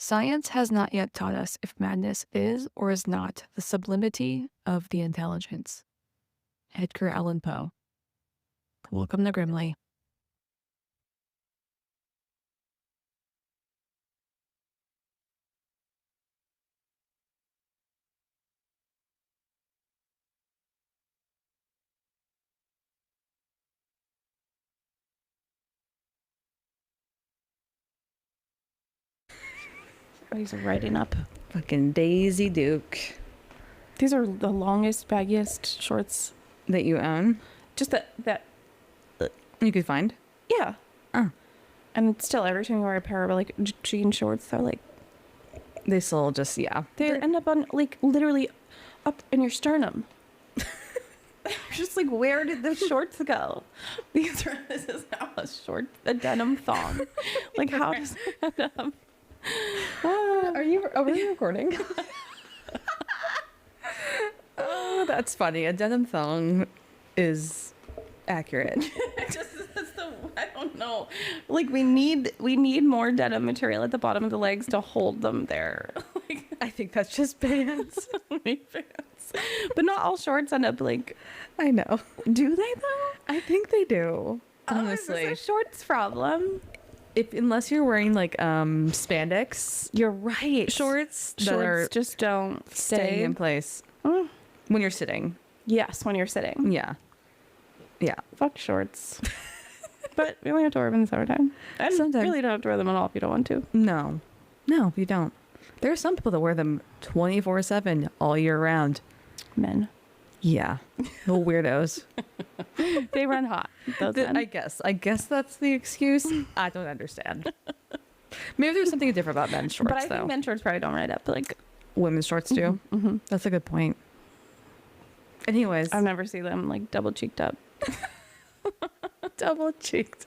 Science has not yet taught us if madness is or is not the sublimity of the intelligence. Edgar Allan Poe. Welcome to Grimly. He's writing up. Fucking Daisy Duke. These are the longest, baggiest shorts That you own? just that You could find? yeah. Oh. And still, every time you wear a pair of like jean shorts, they're like They still just, yeah. they end up on like literally up in your sternum. Just like, where did the shorts go? This is now a denim thong. Like, how does that end up? Are we recording? Oh, that's funny. A denim thong is accurate. I don't know. Like, we need more denim material at the bottom of the legs to hold them there. Like, I think that's just pants. but not all shorts end up like. I know. Do they though? I think they do. Honestly. Is this a shorts problem? Unless you're wearing like spandex You're right. shorts that Shorts are just don't staying in place Mm. when you're sitting. Yes, when you're sitting. Yeah. Yeah. Fuck shorts. But we only have to wear them in the summertime. And Sometimes. really don't have to wear them at all if you don't want to. No, you don't. There are some people that wear them 24/7 all year round. Men. Yeah. Little weirdos. They run hot. Those men. I guess that's the excuse. I don't understand. Maybe there's something different about men's shorts, But I though. think men's shorts probably don't ride up. Like, Women's shorts do. mm-hmm. That's a good point. Anyways, I've never seen them like double cheeked up. double cheeked.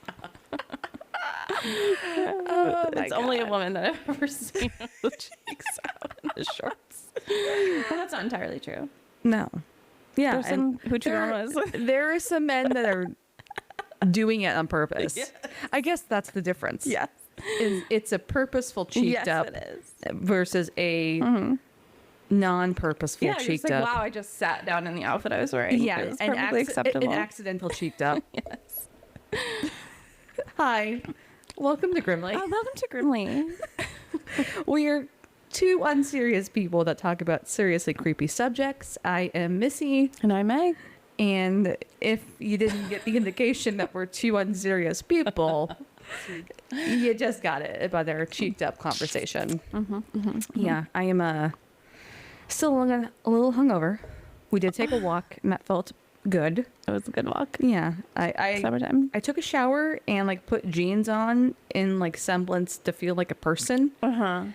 It's only a woman that I've ever seen with the cheeks out in the shorts. Well, that's not entirely true. No. Yeah. There's some and hoochie mamas. there are some men that are doing it on purpose. Yes. I guess that's the difference. Yes. It's a purposeful cheeked up Yes, it is. versus a non-purposeful Yeah, you're cheeked just like, up. wow, I just sat down in the outfit I was wearing. Yeah, It was an perfectly acceptable. an accidental cheeked up. Yes. Hi, welcome to Grimly. Oh, welcome to Grimly. We're two unserious people that talk about seriously creepy subjects. I am Missy, And I'm Meg. and if you didn't get the indication that we're two unserious people, you just got it about our cheeked up conversation. Yeah, I am still a little hungover. We did take a walk, and that felt good. It was a good walk. Yeah, I Summertime. I took a shower and like put jeans on in like semblance to feel like a person. Uh-huh.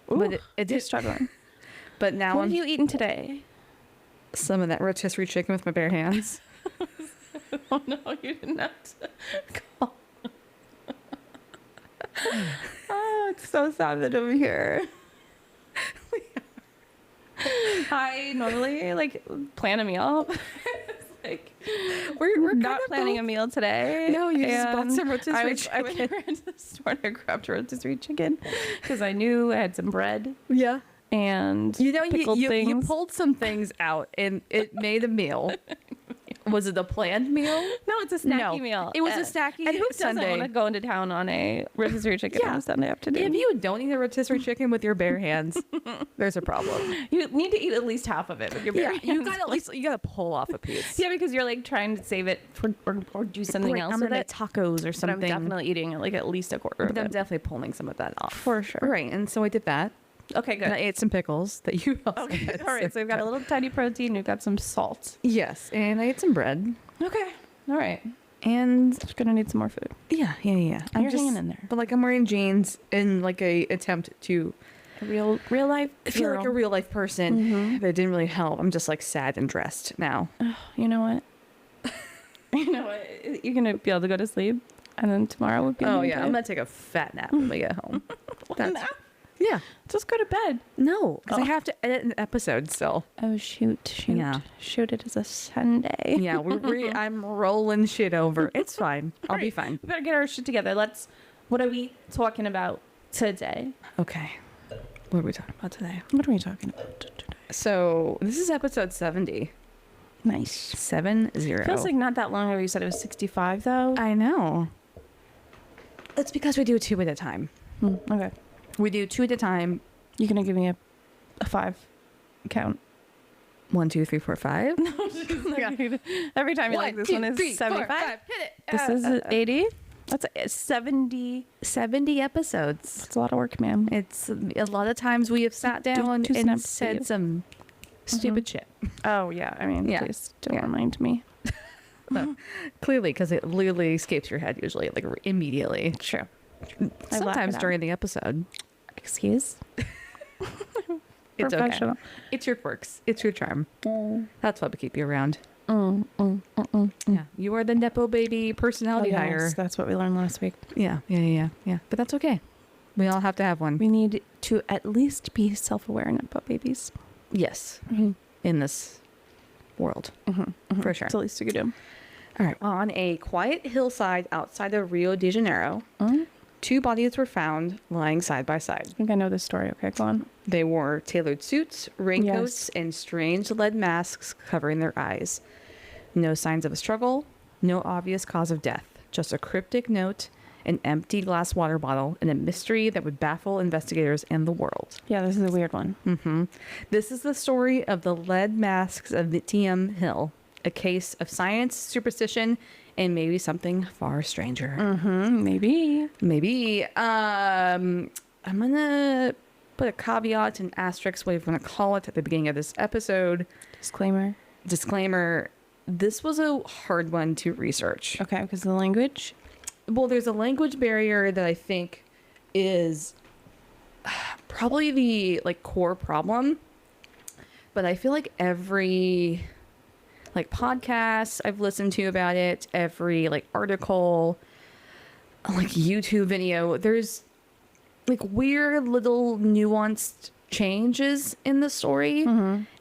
But it You're did. struggling. But now What I'm have you eaten today? some of that rotisserie chicken with my bare hands. Oh, no, you didn't have to call. Oh, it's so sad that I'm here. I normally like plan a meal. It's like We're not planning a meal today. No, you just bought and some rotisserie I went to the store and I grabbed rotisserie chicken because I knew I had some bread Yeah. and You know, pickled you things. pulled some things out and it made a meal. Was it a planned meal? No, it's a snacky No, meal. it was a snacky And who doesn't Sunday. want to go into town on a rotisserie chicken Yeah. on a Sunday afternoon? If you don't eat a rotisserie chicken with your bare hands, there's a problem. You need to eat at least half of it with your bare hands. You gotta pull off a piece. Yeah, because you're like trying to save it for or do something Right, else I'm with gonna it. make tacos or But something. I'm definitely eating like at least a quarter But of I'm it. definitely pulling some of that off. For sure. Right, and so I did that. Okay, And I good. ate some pickles that you also Okay, had all right. So we've got a little tiny protein. We've got some salt. Yes, and I ate some bread. Okay, all right. And Just gonna need some more food. yeah. You're hanging in there. But like I'm wearing jeans in like a attempt to A real life. feel like a real life person. Mm-hmm. But it didn't really help. I'm just like sad and dressed now. You know what? You know what? You're gonna be able to go to sleep, and then tomorrow would be. Oh another yeah, day. I'm gonna take a fat nap when we get home. Well, now, Yeah. just go to bed. No, because Oh. I have to edit an episode still. Oh shoot! Yeah. Shoot! It is a Sunday. Yeah, I'm rolling shit over. It's fine. I'll be fine. We better get our shit together. What are we talking about today. Okay. What are we talking about today? What are we talking about today? So this is episode 70. Nice. 70. Feels like not that long ago you said it was 65, though. I know. It's because we do 2 at a time. Okay. We do 2 at a time. You gonna give me a 5 count? 1, 2, 3, 4, 5. Every time you're 1, like, this 2, one is 3, 75. 4, 5. Hit it. This is 80. That's 70. 70 episodes. That's a lot of work, man. It's a lot of times we have sat down two and snaps for said you. some stupid shit. Oh, yeah. I mean, Yeah. please don't Yeah. remind me. Clearly, because it literally escapes your head usually, like immediately. True. Sometimes during the episode. Excuse? It's okay. Professional. It's your quirks. It's your charm. That's why we keep you around. Yeah, you are the Nepo baby personality hire. That's what we learned last week. Yeah. But that's okay. We all have to have one. We need to at least be self-aware and about babies. Yes. In this world. For sure. It's the least we could do. All right. On a quiet hillside outside of Rio de Janeiro, 2 bodies were found lying side by side. I think I know this story. Okay, go on. They wore tailored suits, raincoats, and strange lead masks covering their eyes. No signs of a struggle, no obvious cause of death, just a cryptic note, an empty glass water bottle, and a mystery that would baffle investigators and the world. Yeah, this is a weird one. This is the story of the lead masks of Vintém Hill, a case of science, superstition, and maybe something far stranger. Maybe. I'm gonna put a caveat and asterisk, whatever you want to call it, at the beginning of this episode. Disclaimer, this was a hard one to research. Okay, because of the language? Well, there's a language barrier that I think is probably the core problem. But I feel like every podcast I've listened to about it, every article, YouTube video, there's weird little nuanced changes in the story.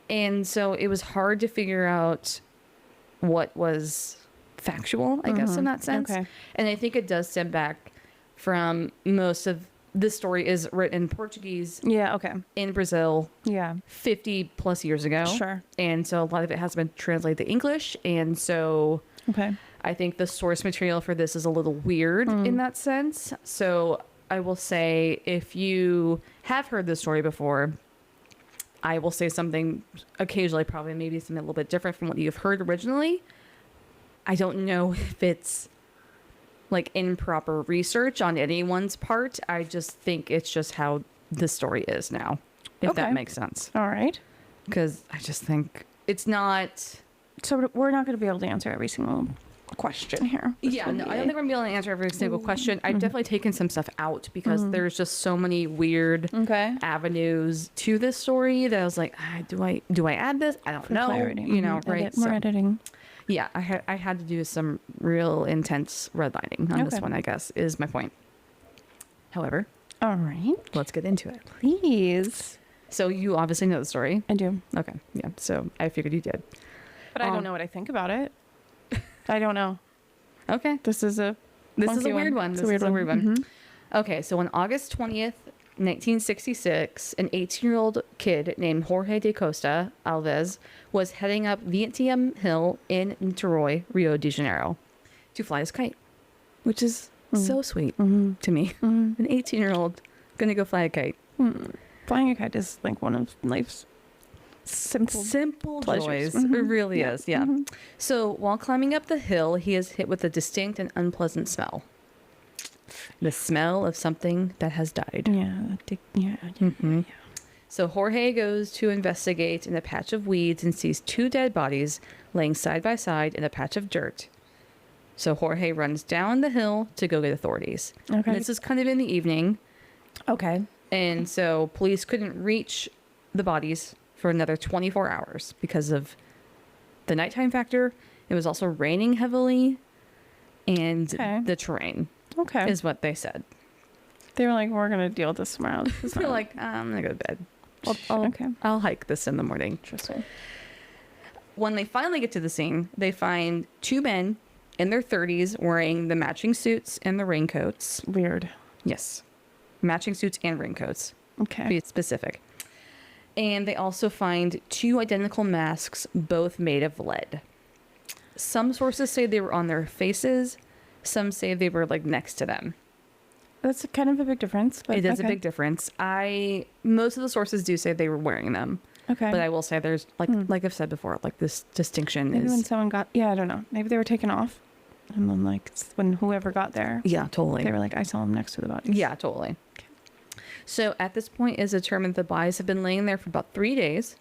And so it was hard to figure out what was factual, I guess, in that sense. Okay. And I think it does stem back from most of this story is written in Portuguese Yeah, okay. in Brazil Yeah. 50 plus years ago. Sure. And so a lot of it has been translated to English. And so Okay. I think the source material for this is a little weird in that sense. So I will say, if you have heard this story before, I will say something occasionally, probably maybe something a little bit different from what you've heard originally. I don't know if it's improper research on anyone's part. I just think it's just how the story is now, if that makes sense. All right. Because I just think it's not... So we're not going to be able to answer every single question here. Yeah, no, I don't think we're going to be able to answer every single question. I've definitely taken some stuff out because there's just so many weird avenues to this story that I was like, do I add this? I don't know. Clarity. You know, right? More editing. Yeah, I had to do some real intense redlining on this one, I guess, is my point. However, all right. let's get into it. Please. So you obviously know the story. I do. Okay, yeah. So I figured you did. But I don't know what I think about it. I don't know. Okay. This is a weird one. This is a weird one. Okay, so on August 20th, 1966, an 18-year-old kid named Jorge de Costa Alves was heading up Vintém Hill in Niterói, Rio de Janeiro, to fly his kite, which is so sweet to me. An 18-year-old going to go fly a kite. Flying a kite is one of life's simple joys. pleasures. It really is, yeah. So while climbing up the hill, he is hit with a distinct and unpleasant smell. The smell of something that has died. Yeah. So Jorge goes to investigate in a patch of weeds and sees 2 dead bodies laying side by side in a patch of dirt. So Jorge runs down the hill to go get authorities. Okay. And this is kind of in the evening. Okay. And so police couldn't reach the bodies for another 24 hours because of the nighttime factor. It was also raining heavily and the terrain. Okay. Is what they said. They were like, we're going to deal with this tomorrow. They're like, I'm going to go to bed. Okay. I'll hike this in the morning. Interesting. When they finally get to the scene, they find 2 men in their 30s wearing the matching suits and the raincoats. Weird. Yes. matching suits and raincoats, to Okay. be specific. And they also find 2 identical masks, both made of lead. Some sources say they were on their faces. Some say they were like next to them. That's kind of a big difference. But It is a okay. big difference. Most of the sources do say they were wearing them, Okay. but I will say there's like I've said before, like this distinction Maybe when is. someone got, yeah, I don't know. Maybe they were taken off, and then like when whoever got there, Yeah, totally. they were like, I saw them next to the bodies. Yeah, totally. So at this point, it's determined the bodies have been laying there for about 3 days,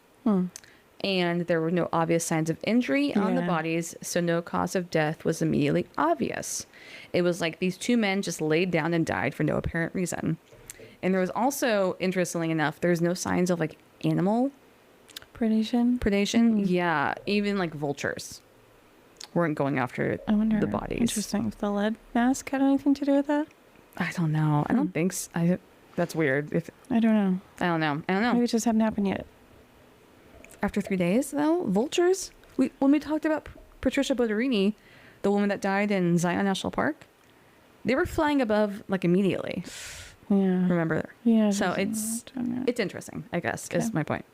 and there were no obvious signs of injury on the Yeah. bodies, so no cause of death was immediately obvious. It was like these 2 men just laid down and died for no apparent reason. And there was also, interestingly enough, there's no signs of like animal predation. Yeah, even like vultures weren't going after I wonder. the bodies. Interesting. If the lead mask had anything to do with that? I don't know. I don't think so. That's weird. I don't know. I don't know. Maybe it just hadn't happened yet. After 3 days, though, vultures. When we talked about Patricia Boderini, the woman that died in Zion National Park, they were flying above like immediately. Yeah. Remember? Yeah. So there's a lot on it. it's interesting, I guess, Okay. is my point.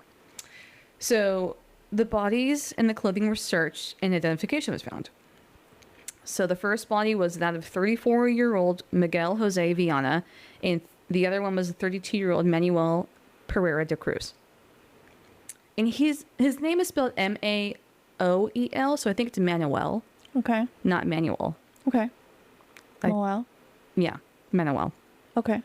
So the bodies and the clothing were searched and identification was found. So the first body was that of 34-year-old Miguel Jose Viana, and the other one was 32-year-old Manuel Pereira de Cruz. And his name is spelled Maoel, so I think it's Manuel, Okay. not Manuel. Okay. Like- Manoel. Yeah, Manuel. Okay.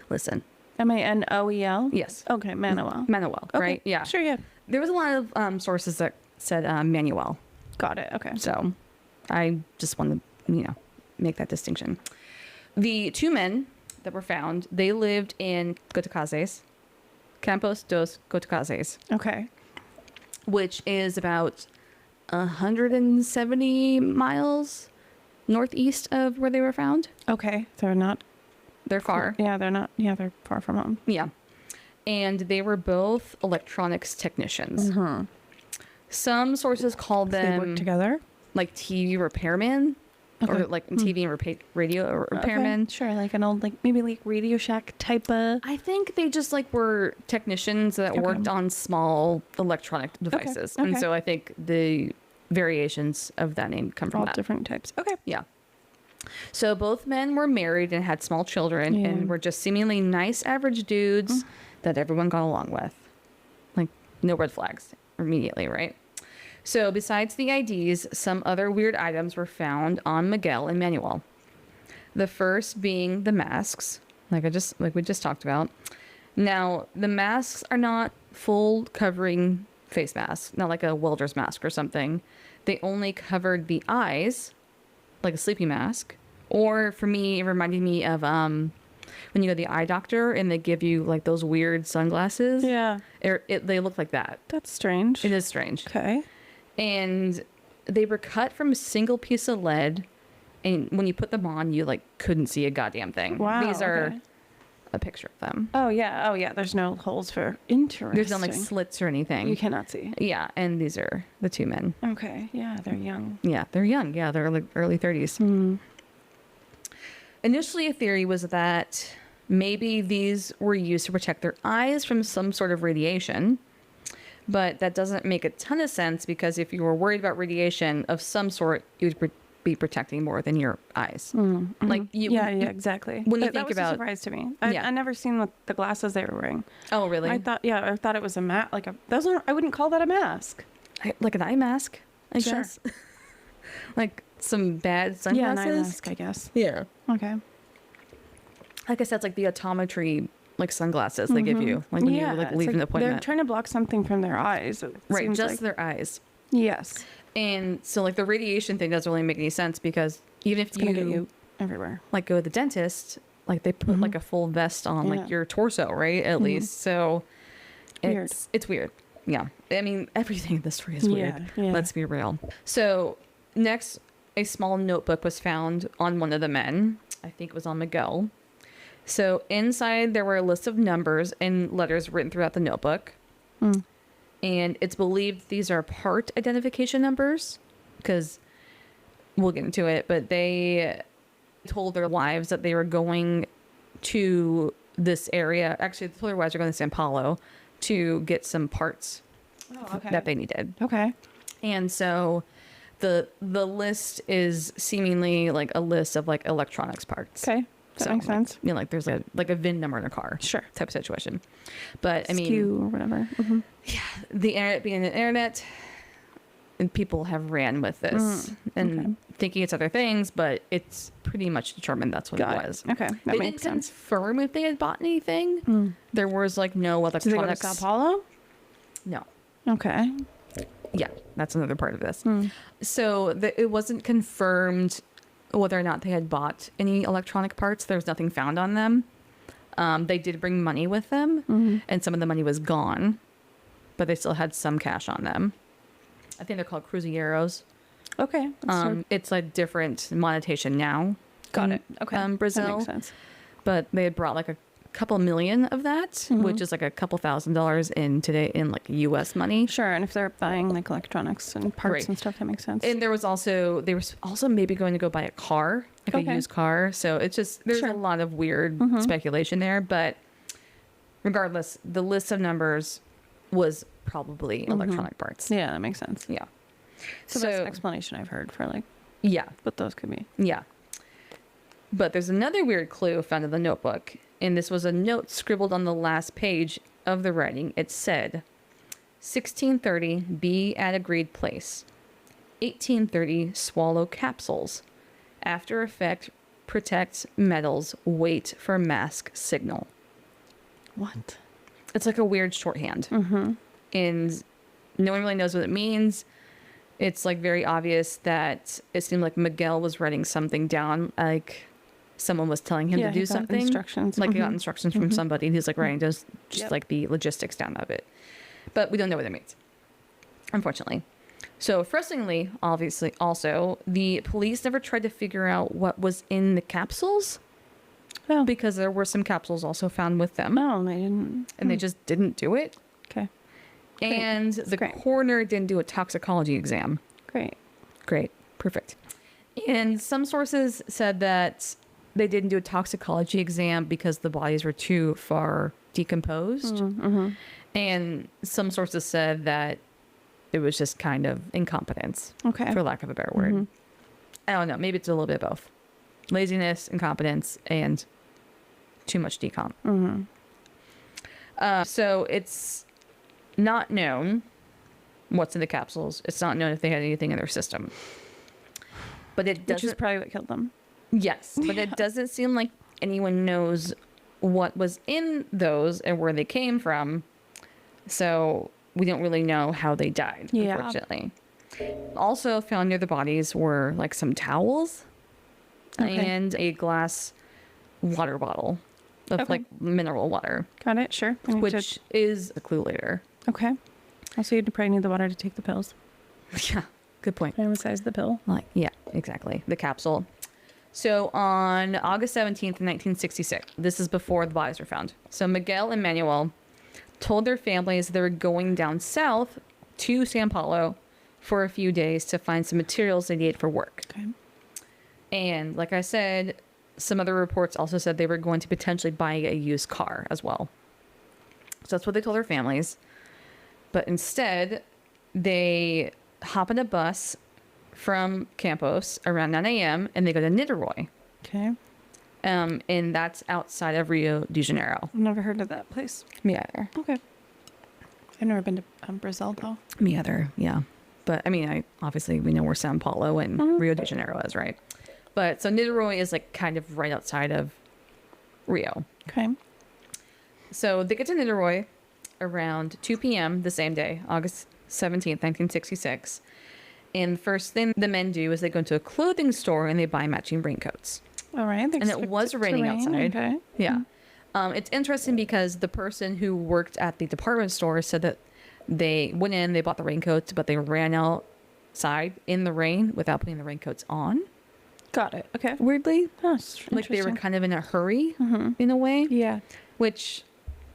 Listen. Manoel. Yes. Okay. Manuel. Manuel, Okay. right? Yeah. Sure. Yeah. There was a lot of sources that said Manuel. Got it. Okay. So I just wanted to, make that distinction. The 2 men that were found, they lived in Cotocases, Campos dos Cotocases, Okay. which is about 170 miles northeast of where they were found. Okay. They're not They're far. Yeah. They're not. Yeah. They're far from home. Yeah. And they were both electronics technicians. Mm-hmm. Some sources call They them work together. like TV repairmen or Okay. like TV and radio repairmen. Okay. Sure. Like an old, like maybe like Radio Shack type of. I think they just like were technicians that Okay. worked on small electronic devices. And okay. so I think the variations of that name come from All that. different types. Okay. Yeah. So both men were married and had small children Yeah. and were just seemingly nice average dudes that everyone got along with. Like no red flags immediately, right? So besides the IDs, some other weird items were found on Miguel and Manuel. The first being the masks, like we just talked about. Now, the masks are not full covering face masks, not like a welder's mask or something. They only covered the eyes, like a sleeping mask. Or for me, it reminded me of when you go to the eye doctor and they give you like those weird sunglasses. Yeah. They look like that. That's strange. It is strange. Okay. And they were cut from a single piece of lead. And when you put them on, you like couldn't see a goddamn thing. Wow. These are okay. a picture of them. Oh yeah. Oh yeah. There's no holes for interesting. There's no like slits or anything. You cannot see. Yeah, and these are the 2 men. Okay. Yeah. They're young. Yeah, they're young. Yeah, they're like early 30s. Hmm. Initially, a theory was that maybe these were used to protect their eyes from some sort of radiation. But that doesn't make a ton of sense because if you were worried about radiation of some sort, you would be protecting more than your eyes. Like you, Yeah. Yeah. Exactly. when you that think was about- a surprise to me. Yeah. I never seen the glasses they were wearing. Oh, really? I thought it was a mask. Like a those are. I wouldn't call that a mask. Like an eye mask, I Sure. guess. Like some bad sunglasses. Yeah, an eye mask, I guess. Yeah. Okay. Like I said, it's like the optometry like sunglasses they give you like when you're like it's leaving the they're appointment. trying to block something from their eyes. It Right, seems just like. their eyes. Yes. And so like the radiation thing doesn't really make any sense because even if It's gonna get you everywhere. like go to the dentist, like they put like a full vest on Yeah. like your torso, right? At least. So Weird. it's weird. Yeah. I mean, everything in this story is weird. Yeah, yeah. Let's be real. So next, a small notebook was found on one of the men. I think it was on Miguel. So inside there were a list of numbers and letters written throughout the notebook. And it's believed these are part identification numbers because we'll get into it, but they told their wives that they were going to this area. Actually, the total wise are going to Sao Paulo to get some parts that they needed. Okay. And so the list is seemingly like a list of like electronics parts. Okay. That makes sense. You know, like there's like a VIN number in a car. Sure. Type of situation. But I mean, SKU or whatever. Mm-hmm. yeah, the internet being the internet, and people have ran with this and thinking it's other things, but it's pretty much determined that's what it was. Okay. That They makes didn't sense. confirm if they had bought anything. There was like no Did they go to electronics. Sao Paulo? No. Okay. Yeah, that's another part of this. So it wasn't confirmed whether or not they had bought any electronic parts. There was nothing found on them. They did bring money with them, and some of the money was gone, but they still had some cash on them. I think they're called cruzeiros. Okay. It's a different monetization now. Got it. Okay. Brazil. That makes sense. But they had brought like a couple million of that, which is like a couple $1,000s in today in like US money. Sure. And if they're buying like electronics and parts Right. and stuff, that makes sense. And they were also maybe going to go buy a car, like a used car. So it's just, there's a lot of weird speculation there. But regardless, the list of numbers was probably electronic parts. Yeah, that makes sense. Yeah. So that's an explanation I've heard for like yeah. what those could be. Yeah. But there's another weird clue found in the notebook. And this was a note scribbled on the last page of the writing. It said, 1630, be at agreed place. 1830, swallow capsules. After effect, protect metals. Wait for mask signal. What? It's like a weird shorthand. And no one really knows what it means. It's like very obvious that it seemed like Miguel was writing something down, like someone was telling him to do something. Instructions. Like he got instructions from somebody, and he's like writing just Yep. like the logistics down of it. But we don't know what it means, unfortunately. So frustratingly, obviously, also the police never tried to figure out what was in the capsules. Oh. Because there were some capsules also found with them, No, they didn't. and they just didn't do it. Okay. And the great. coroner didn't do a toxicology exam. Great. Great. Perfect. And some sources said that they didn't do a toxicology exam because the bodies were too far decomposed. And some sources said that it was just kind of incompetence, Okay. for lack of a better word. I don't know. Maybe it's a little bit of both. Laziness, incompetence, and too much decomp. So it's not known what's in the capsules. It's not known if they had anything in their system. But it Which is doesn't. probably what killed them. Yes, but it doesn't seem like anyone knows what was in those and where they came from. So we don't really know how they died, Yeah. unfortunately. Also found near the bodies were like some towels and a glass water bottle of like mineral water, Got it. Sure. I need which is a clue later. Okay. Also, you'd probably need the water to take the pills. Yeah, good point. And what size the pill? Like, yeah, exactly. The capsule. So on August 17th, 1966, this is before the bodies were found. So Miguel and Manuel told their families they were going down south to Sao Paulo for a few days to find some materials they needed for work. Okay. And like I said, some other reports also said they were going to potentially buy a used car as well. So that's what they told their families. But instead, they hop in a bus from Campos around 9 a.m. and they go to Niterói. Okay. And that's outside of Rio de Janeiro. I've never heard of that place. Me either. Okay. I've never been to Brazil, though. Me either, yeah. But I mean, obviously we know where Sao Paulo and Rio de Janeiro is, right? But so Niterói is like kind of right outside of Rio. Okay. So they get to Niterói around 2 p.m. the same day, August 17th, 1966. And the first thing the men do is they go into a clothing store and they buy matching raincoats. All right. And it was raining outside. Okay. Yeah. It's interesting because the person who worked at the department store said that they went in, they bought the raincoats, but they ran outside in the rain without putting the raincoats on. Got it. Okay. Weirdly. That's Like they were interesting. kind of in a hurry in a way. Yeah. Which,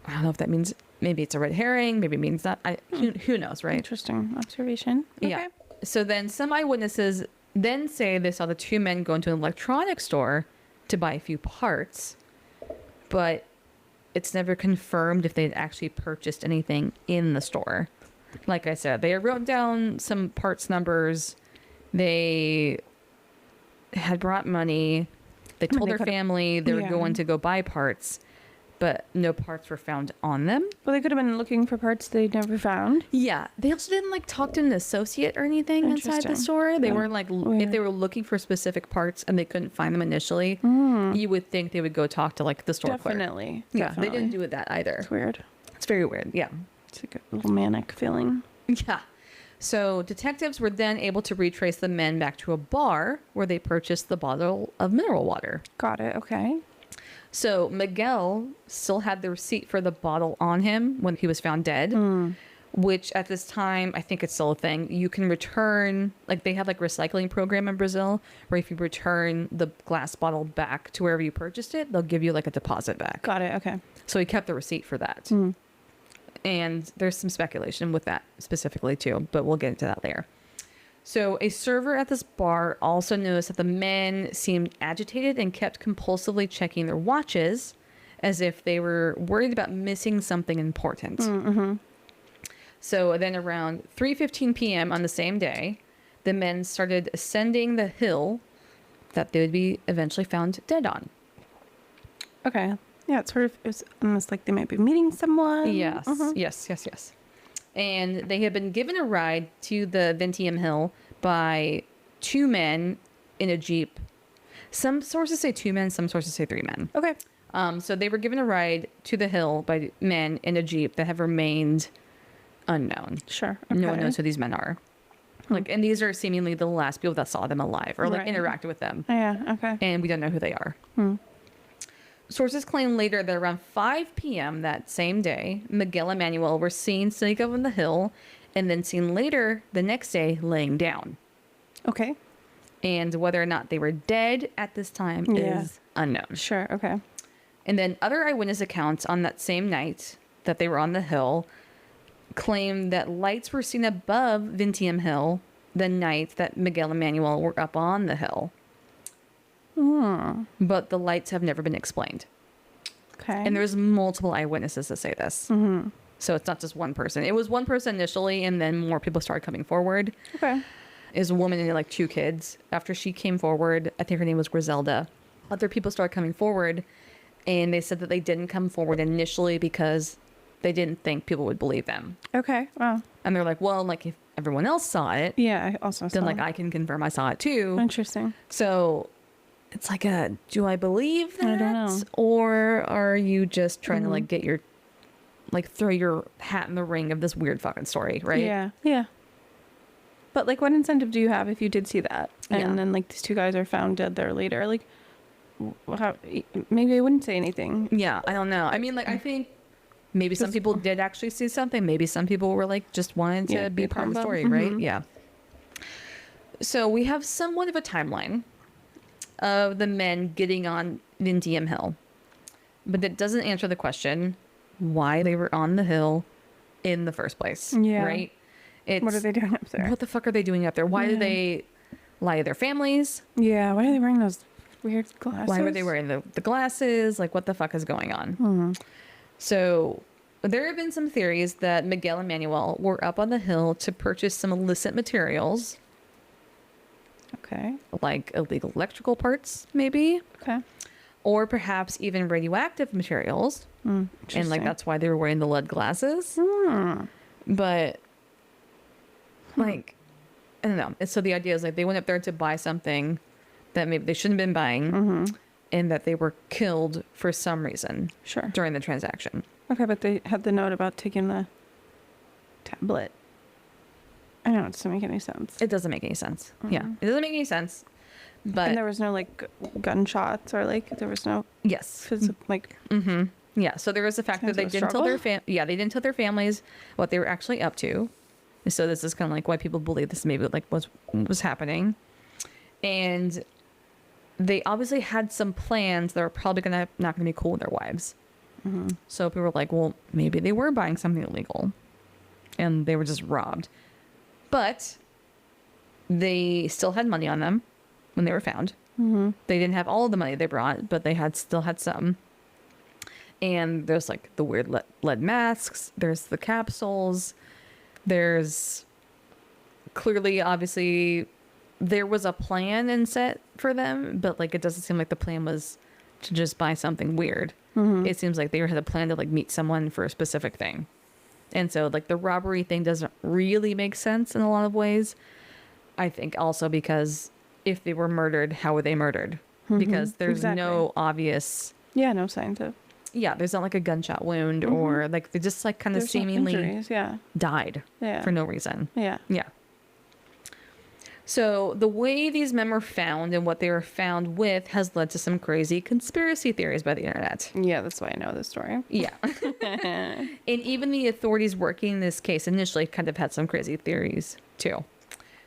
I don't know if that means, maybe it's a red herring, maybe it means that. Who knows, right? Interesting observation. Okay. Yeah. So then some eyewitnesses then say they saw the two men go into an electronics store to buy a few parts, but it's never confirmed if they'd actually purchased anything in the store. Like I said, they wrote down some parts numbers. They had brought money. They told their family they were going to go buy parts, but no parts were found on them. Well, they could have been looking for parts they never found. Yeah. They also didn't like talk to an associate or anything inside the store. They weren't like, if they were looking for specific parts and they couldn't find them initially, you would think they would go talk to like the store clerk. Definitely. Yeah. They didn't do that either. It's weird. It's very weird. Yeah. It's like a little manic feeling. Yeah. So detectives were then able to retrace the men back to a bar where they purchased the bottle of mineral water. Got it. Okay. So Miguel still had the receipt for the bottle on him when he was found dead, which at this time, I think it's still a thing. You can return, like they have like recycling program in Brazil where if you return the glass bottle back to wherever you purchased it, they'll give you like a deposit back. Got it. Okay. So he kept the receipt for that. And there's some speculation with that specifically too, but we'll get into that later. So a server at this bar also noticed that the men seemed agitated and kept compulsively checking their watches as if they were worried about missing something important. So then around 3:15 p.m. on the same day, the men started ascending the hill that they would be eventually found dead on. Okay. Yeah, it's almost like they might be meeting someone. Yes, yes. And they had been given a ride to the Vintém Hill by two men in a Jeep. Some sources say two men, some sources say three men. Okay. So they were given a ride to the hill by men in a Jeep that have remained unknown. Sure. Okay. No one knows who these men are. Like, and these are seemingly the last people that saw them alive or like Right. interacted with them. Yeah. Okay. And we don't know who they are. Sources claim later that around 5 p.m. that same day, Miguel and Manoel were seen sneak up on the hill and then seen later the next day laying down. Okay. And whether or not they were dead at this time is unknown. Sure. Okay. And then other eyewitness accounts on that same night that they were on the hill claim that lights were seen above Vintém Hill the night that Miguel and Manoel were up on the hill. But the lights have never been explained. Okay. And there's multiple eyewitnesses that say this. So it's not just one person. It was one person initially, and then more people started coming forward. Okay. Is a woman and like two kids. After she came forward, I think her name was Griselda. Other people started coming forward, and they said that they didn't come forward initially because they didn't think people would believe them. Okay. Wow. And they're like, well, like if everyone else saw it, Yeah. I also saw. then like I can confirm I saw it too. Interesting. So it's like do I believe that? I don't know. Or are you just trying to like get your, like throw your hat in the ring of this weird fucking story, right? Yeah. Yeah. But like, what incentive do you have if you did see that, and then like these two guys are found dead there later? Like, how? Maybe I wouldn't say anything. Yeah, I don't know. I mean, like I think maybe some people did actually see something. Maybe some people were like just wanted to be part of the story, right? Yeah. So we have somewhat of a timeline of the men getting on Vintém Hill, but that doesn't answer the question why they were on the hill in the first place. Yeah. Right? What are they doing up there? What the fuck are they doing up there? Why did they lie to their families? Yeah. Why are they wearing those weird glasses? Why were they wearing the glasses? Like, what the fuck is going on? So there have been some theories that Miguel and Manoel were up on the hill to purchase some illicit materials, Okay. like illegal electrical parts, maybe, Okay. or perhaps even radioactive materials. And like that's why they were wearing the lead glasses. But like, I don't know. And so the idea is like they went up there to buy something that maybe they shouldn't have been buying, and that they were killed for some reason Sure. during the transaction. Okay, but they had the note about taking the tablet. I don't know. It doesn't make any sense. It doesn't make any sense. Yeah, it doesn't make any sense. But And there was no like gunshots or like there was no yes, like. yeah. So there was the fact that Sounds they like a didn't tell their struggle. they didn't tell their families what they were actually up to. So this is kind of like why people believe this maybe like was happening, and they obviously had some plans that are probably not gonna be cool with their wives. So people were like, well, maybe they were buying something illegal, and they were just robbed. But they still had money on them when they were found. They didn't have all of the money they brought, but they still had some. And there's like the weird lead masks. There's the capsules. There's clearly, obviously, there was a plan and set for them, but like it doesn't seem like the plan was to just buy something weird. It seems like they had a plan to like meet someone for a specific thing. And so like the robbery thing doesn't really make sense in a lot of ways. I think also because if they were murdered, how were they murdered? Because there's no obvious... Yeah, no signs of... Yeah, there's not like a gunshot wound or like they just like kind of seemingly died for no reason. Yeah. So the way these men were found and what they were found with has led to some crazy conspiracy theories by the internet. Yeah, that's why I know this story. Yeah. And even the authorities working in this case initially kind of had some crazy theories too.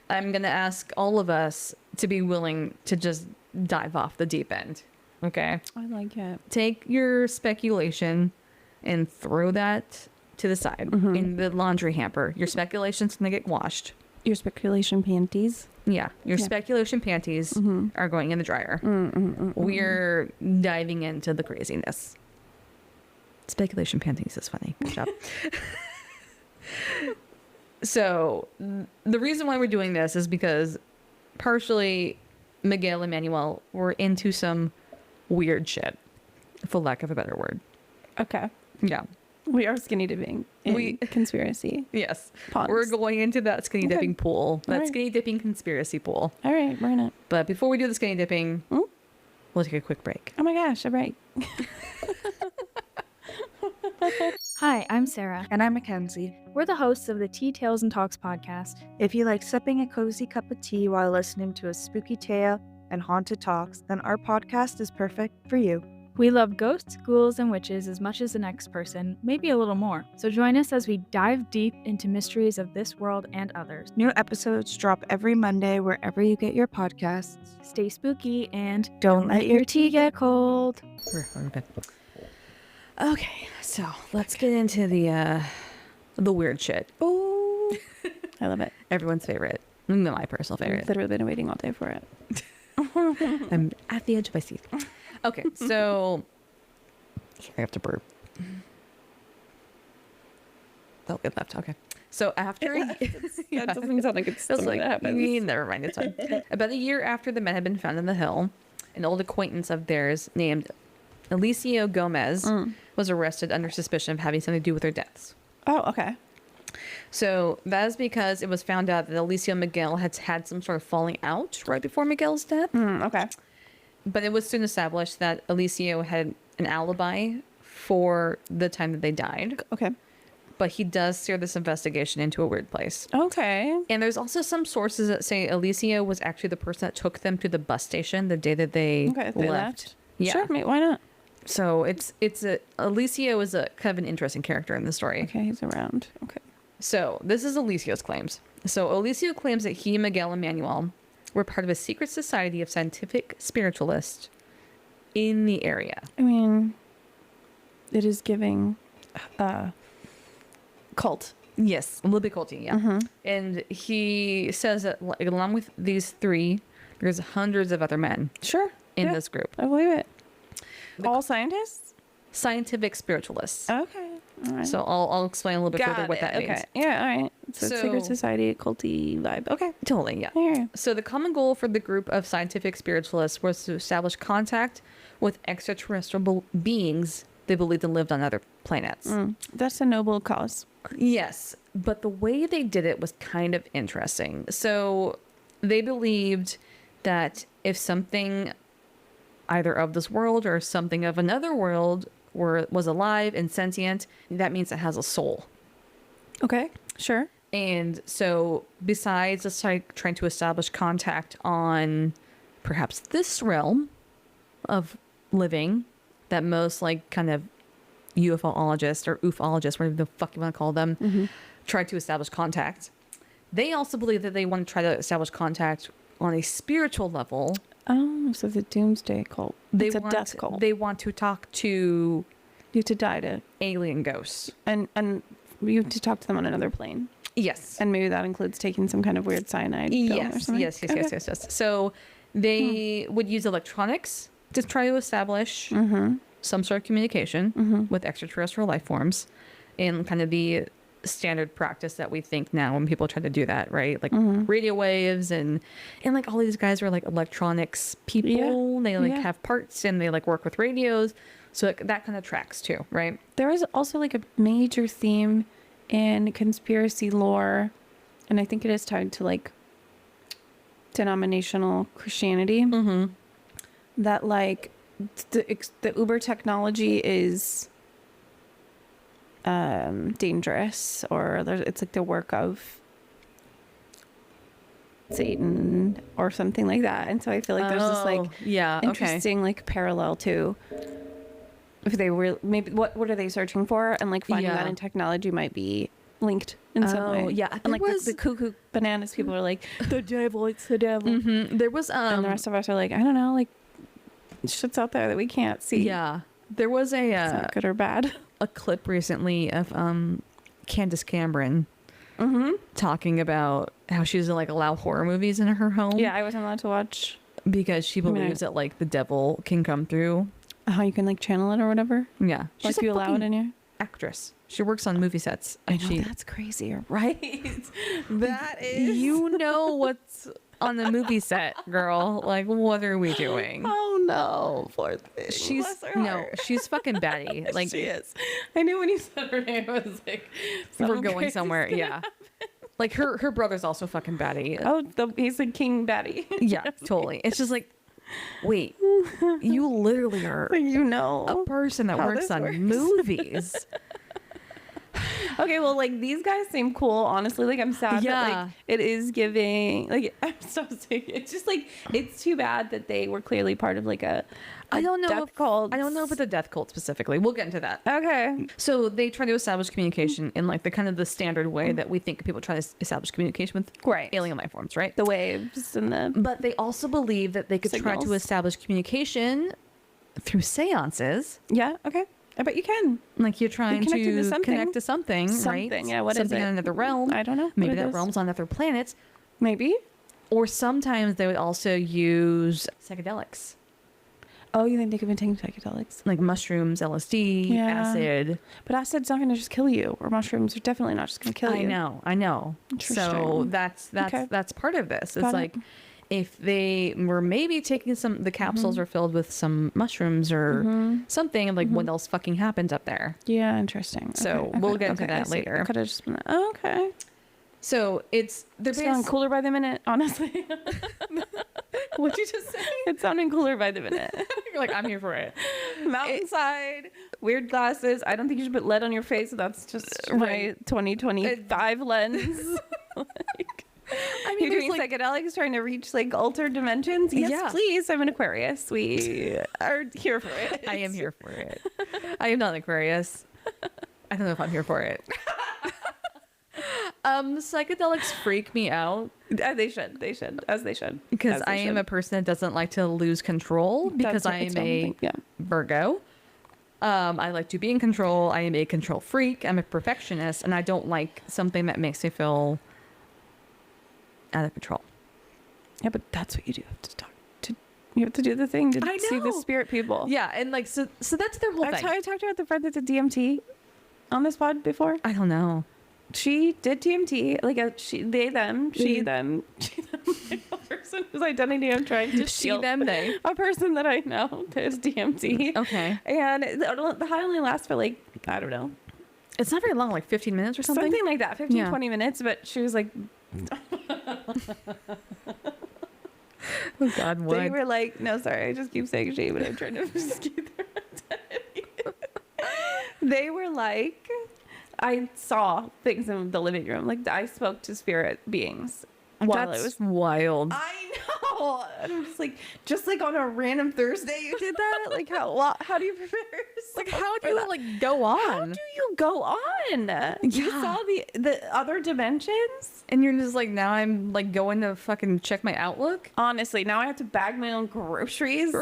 I'm going to ask all of us to be willing to just dive off the deep end. Okay? I like it. Take your speculation and throw that to the side in the laundry hamper. Your speculation's going to get washed. Your speculation panties. Yeah. Your speculation panties are going in the dryer. We're diving into the craziness. Speculation panties is funny. Good job. So the reason why we're doing this is because partially Miguel and Manoel were into some weird shit, for lack of a better word. Okay. Yeah. We are skinny dipping in conspiracy. Yes. Ponds. We're going into that skinny dipping pool. That skinny dipping conspiracy pool. All right, we're in it. But before we do the skinny dipping, we'll take a quick break. Oh my gosh, all right. Hi, I'm Sarah. And I'm Mackenzie. We're the hosts of the Tea Tales and Talks podcast. If you like sipping a cozy cup of tea while listening to a spooky tale and haunted talks, then our podcast is perfect for you. We love ghosts, ghouls, and witches as much as the next person, maybe a little more. So join us as we dive deep into mysteries of this world and others. New episodes drop every Monday wherever you get your podcasts. Stay spooky and Don't let your tea get cold. Okay, so let's get into the weird shit. Oh, I love it. Everyone's favorite. My personal favorite. I've literally been waiting all day for it. I'm at the edge of my seat. Okay, so I have to burp. Oh, it left. Okay. So after That doesn't sound like it's something that happens. Never mind, it's fine. About a year after the men had been found in the hill, an old acquaintance of theirs named Alicia Gomez was arrested under suspicion of having something to do with their deaths. Oh, okay. So that is because it was found out that Alicia and Miguel had had some sort of falling out right before Miguel's death. Okay. But it was soon established that Alicia had an alibi for the time that they died. Okay. But he does steer this investigation into a weird place. Okay. And there's also some sources that say Alicia was actually the person that took them to the bus station the day that they left. Yeah. Sure, mate, why not? So Alicia was a kind of an interesting character in the story. Okay, he's around. Okay. So this is Alicia's claims. So Alicia claims that he, Miguel, and Manoel were part of a secret society of scientific spiritualists in the area. I mean, it is giving cult. Yes, a little bit culty, yeah. And he says that along with these three, there's hundreds of other men in this group. I believe it. All scientists? Scientific spiritualists. Okay. All right. So I'll explain a little bit further what that means. Yeah, all right. So secret society, culty vibe. Okay. Totally, yeah. Yeah. So the common goal for the group of scientific spiritualists was to establish contact with extraterrestrial beings they believed and lived on other planets. That's a noble cause. Yes, but the way they did it was kind of interesting. So they believed that if something either of this world or something of another world was alive and sentient, that means it has a soul. Okay, sure. And so besides us trying to establish contact on perhaps this realm of living that most like kind of UFOologists or ufologists, whatever the fuck you want to call them, try to establish contact, they also believe that they want to try to establish contact on a spiritual level. Oh, so the doomsday cult. It's a death cult. They want to talk to... You have to die to... alien ghosts. And you have to talk to them on another plane. Yes. And maybe that includes taking some kind of weird cyanide pill or something? Yes. So they would use electronics to try to establish some sort of communication with extraterrestrial life forms, and kind of the standard practice that we think now when people try to do that, right? Like radio waves and like all these guys are like electronics people. They like have parts and they like work with radios. So like, that kind of tracks too, right? There is also like a major theme in conspiracy lore, and I think it is tied to like denominational Christianity, that like the Uber technology is dangerous, or it's like the work of Satan or something like that. And so I feel like there's this like interesting like parallel to if they were maybe what are they searching for, and like finding that in technology might be linked in some way. Yeah, and like the cuckoo bananas people are like the devil, it's the devil. There was and the rest of us are like, I don't know, like shit's out there that we can't see. Yeah, there was it's not good or bad. A clip recently of Candace Cameron talking about how she doesn't like allow horror movies in her home. Yeah, I wasn't allowed to watch because she believes that like the devil can come through. How you can like channel it or whatever. Yeah, she's like you allow it in your actress. She works on movie sets. And I know, that's crazy, right? That is. You know what's on the movie set, girl. Like, what are we doing? Oh no, poor thing. She's fucking batty. Like she is. I knew when you said her name, I was like, we're going somewhere. Yeah. Like her brother's also fucking batty. Oh, he's like King Batty. Yeah, totally. It's just like, wait, you literally are a person that works on movies. Okay, well, like these guys seem cool. Honestly, like I'm sad that like it is giving. Like I'm so sick. It's just like it's too bad that they were clearly part of like a death cult. I don't know if it's a death cult specifically. We'll get into that. Okay. So they try to establish communication in like the kind of the standard way that we think people try to establish communication with alien life forms, right? The waves and the. But they also believe that they could try to establish communication through seances. Yeah. Okay. I bet you can. Like you're trying to connect to something, right? Yeah, what something is it? on another realm. I don't know. Maybe that realm's on other planets. Maybe. Or sometimes they would also use psychedelics. Oh, you think they could be taking psychedelics? Like mushrooms, LSD, acid. But acid's not going to just kill you, or mushrooms are definitely not just going to kill you. I know. So that's part of this. It's like if they were maybe taking the capsules are filled with some mushrooms or something, like what else fucking happens up there? Yeah, interesking. So we'll get into that later. Could have just been okay. So they're sounding cooler by the minute, honestly. What'd you just say? It's sounding cooler by the minute. You're like, I'm here for it. Mountainside, weird glasses. I don't think you should put lead on your face. That's just my 2025 lens. I mean, you're doing psychedelics, trying to reach like altered dimensions. Yes, please. I'm an Aquarius. We are here for it. I am here for it. I am not an Aquarius. I don't know if I'm here for it. Psychedelics freak me out. They should, as they should. Because I am a person that doesn't like to lose control because I am a Virgo. I like to be in control. I am a control freak. I'm a perfectionist, and I don't like something that makes me feel out of control. Yeah, but that's what you do. You have to do the thing to see the spirit people. Yeah, and like so that's their whole thing. I talked about the friend that did DMT on this pod before. I don't know. She did DMT, like they, them, she, them. A person whose identity I'm trying to she, them, they. A person that I know does DMT. Okay. And the high only lasts for like, I don't know. It's not very long, like 15 minutes or something? Something like that, 15, 20 minutes. But she was like... Oh, God, what? They were like, no, sorry, I just keep saying she, but I'm trying to just keep their identity. They were like... I saw things in the living room. Like, I spoke to spirit beings while it was wild. I know. And I'm just like on a random Thursday you did that? Like, how do you prepare yourself? Like, how do you, like, go on? How do you go on? You saw the other dimensions? And you're just like, now I'm, like, going to fucking check my Outlook? Honestly, now I have to bag my own groceries.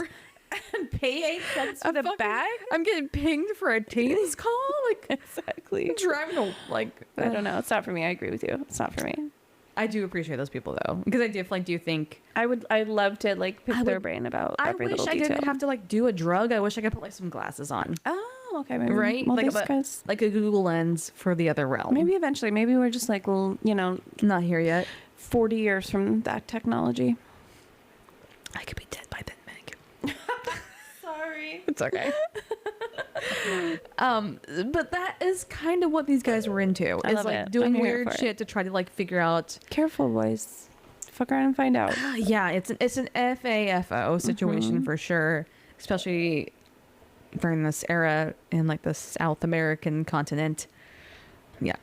And pay 8 cents for the bag? I'm getting pinged for a Teams call? Like, exactly. Driving to, like... I don't know. It's not for me. I agree with you. It's not for me. I do appreciate those people though, because I definitely do think I'd love to like pick I their would- brain about I every wish little I detail. didn't have to like do a drug. I wish I could put like some glasses on, Oh, okay, maybe. right? Well, Like this a, guy's like a Google Lens for the other realm. maybe eventually. Maybe we're just like, well, you know, Not here yet. 40 years from that technology. I could be dead by then, Meg. Sorry. It's okay. But that is kind of what these guys were into. I Is love like it. doing I'm here weird for it. shit to try to like figure out. Careful, boys. Fuck around and find out. Yeah, it's an FAFO situation for sure, especially during this era in like the South American continent. Yeah,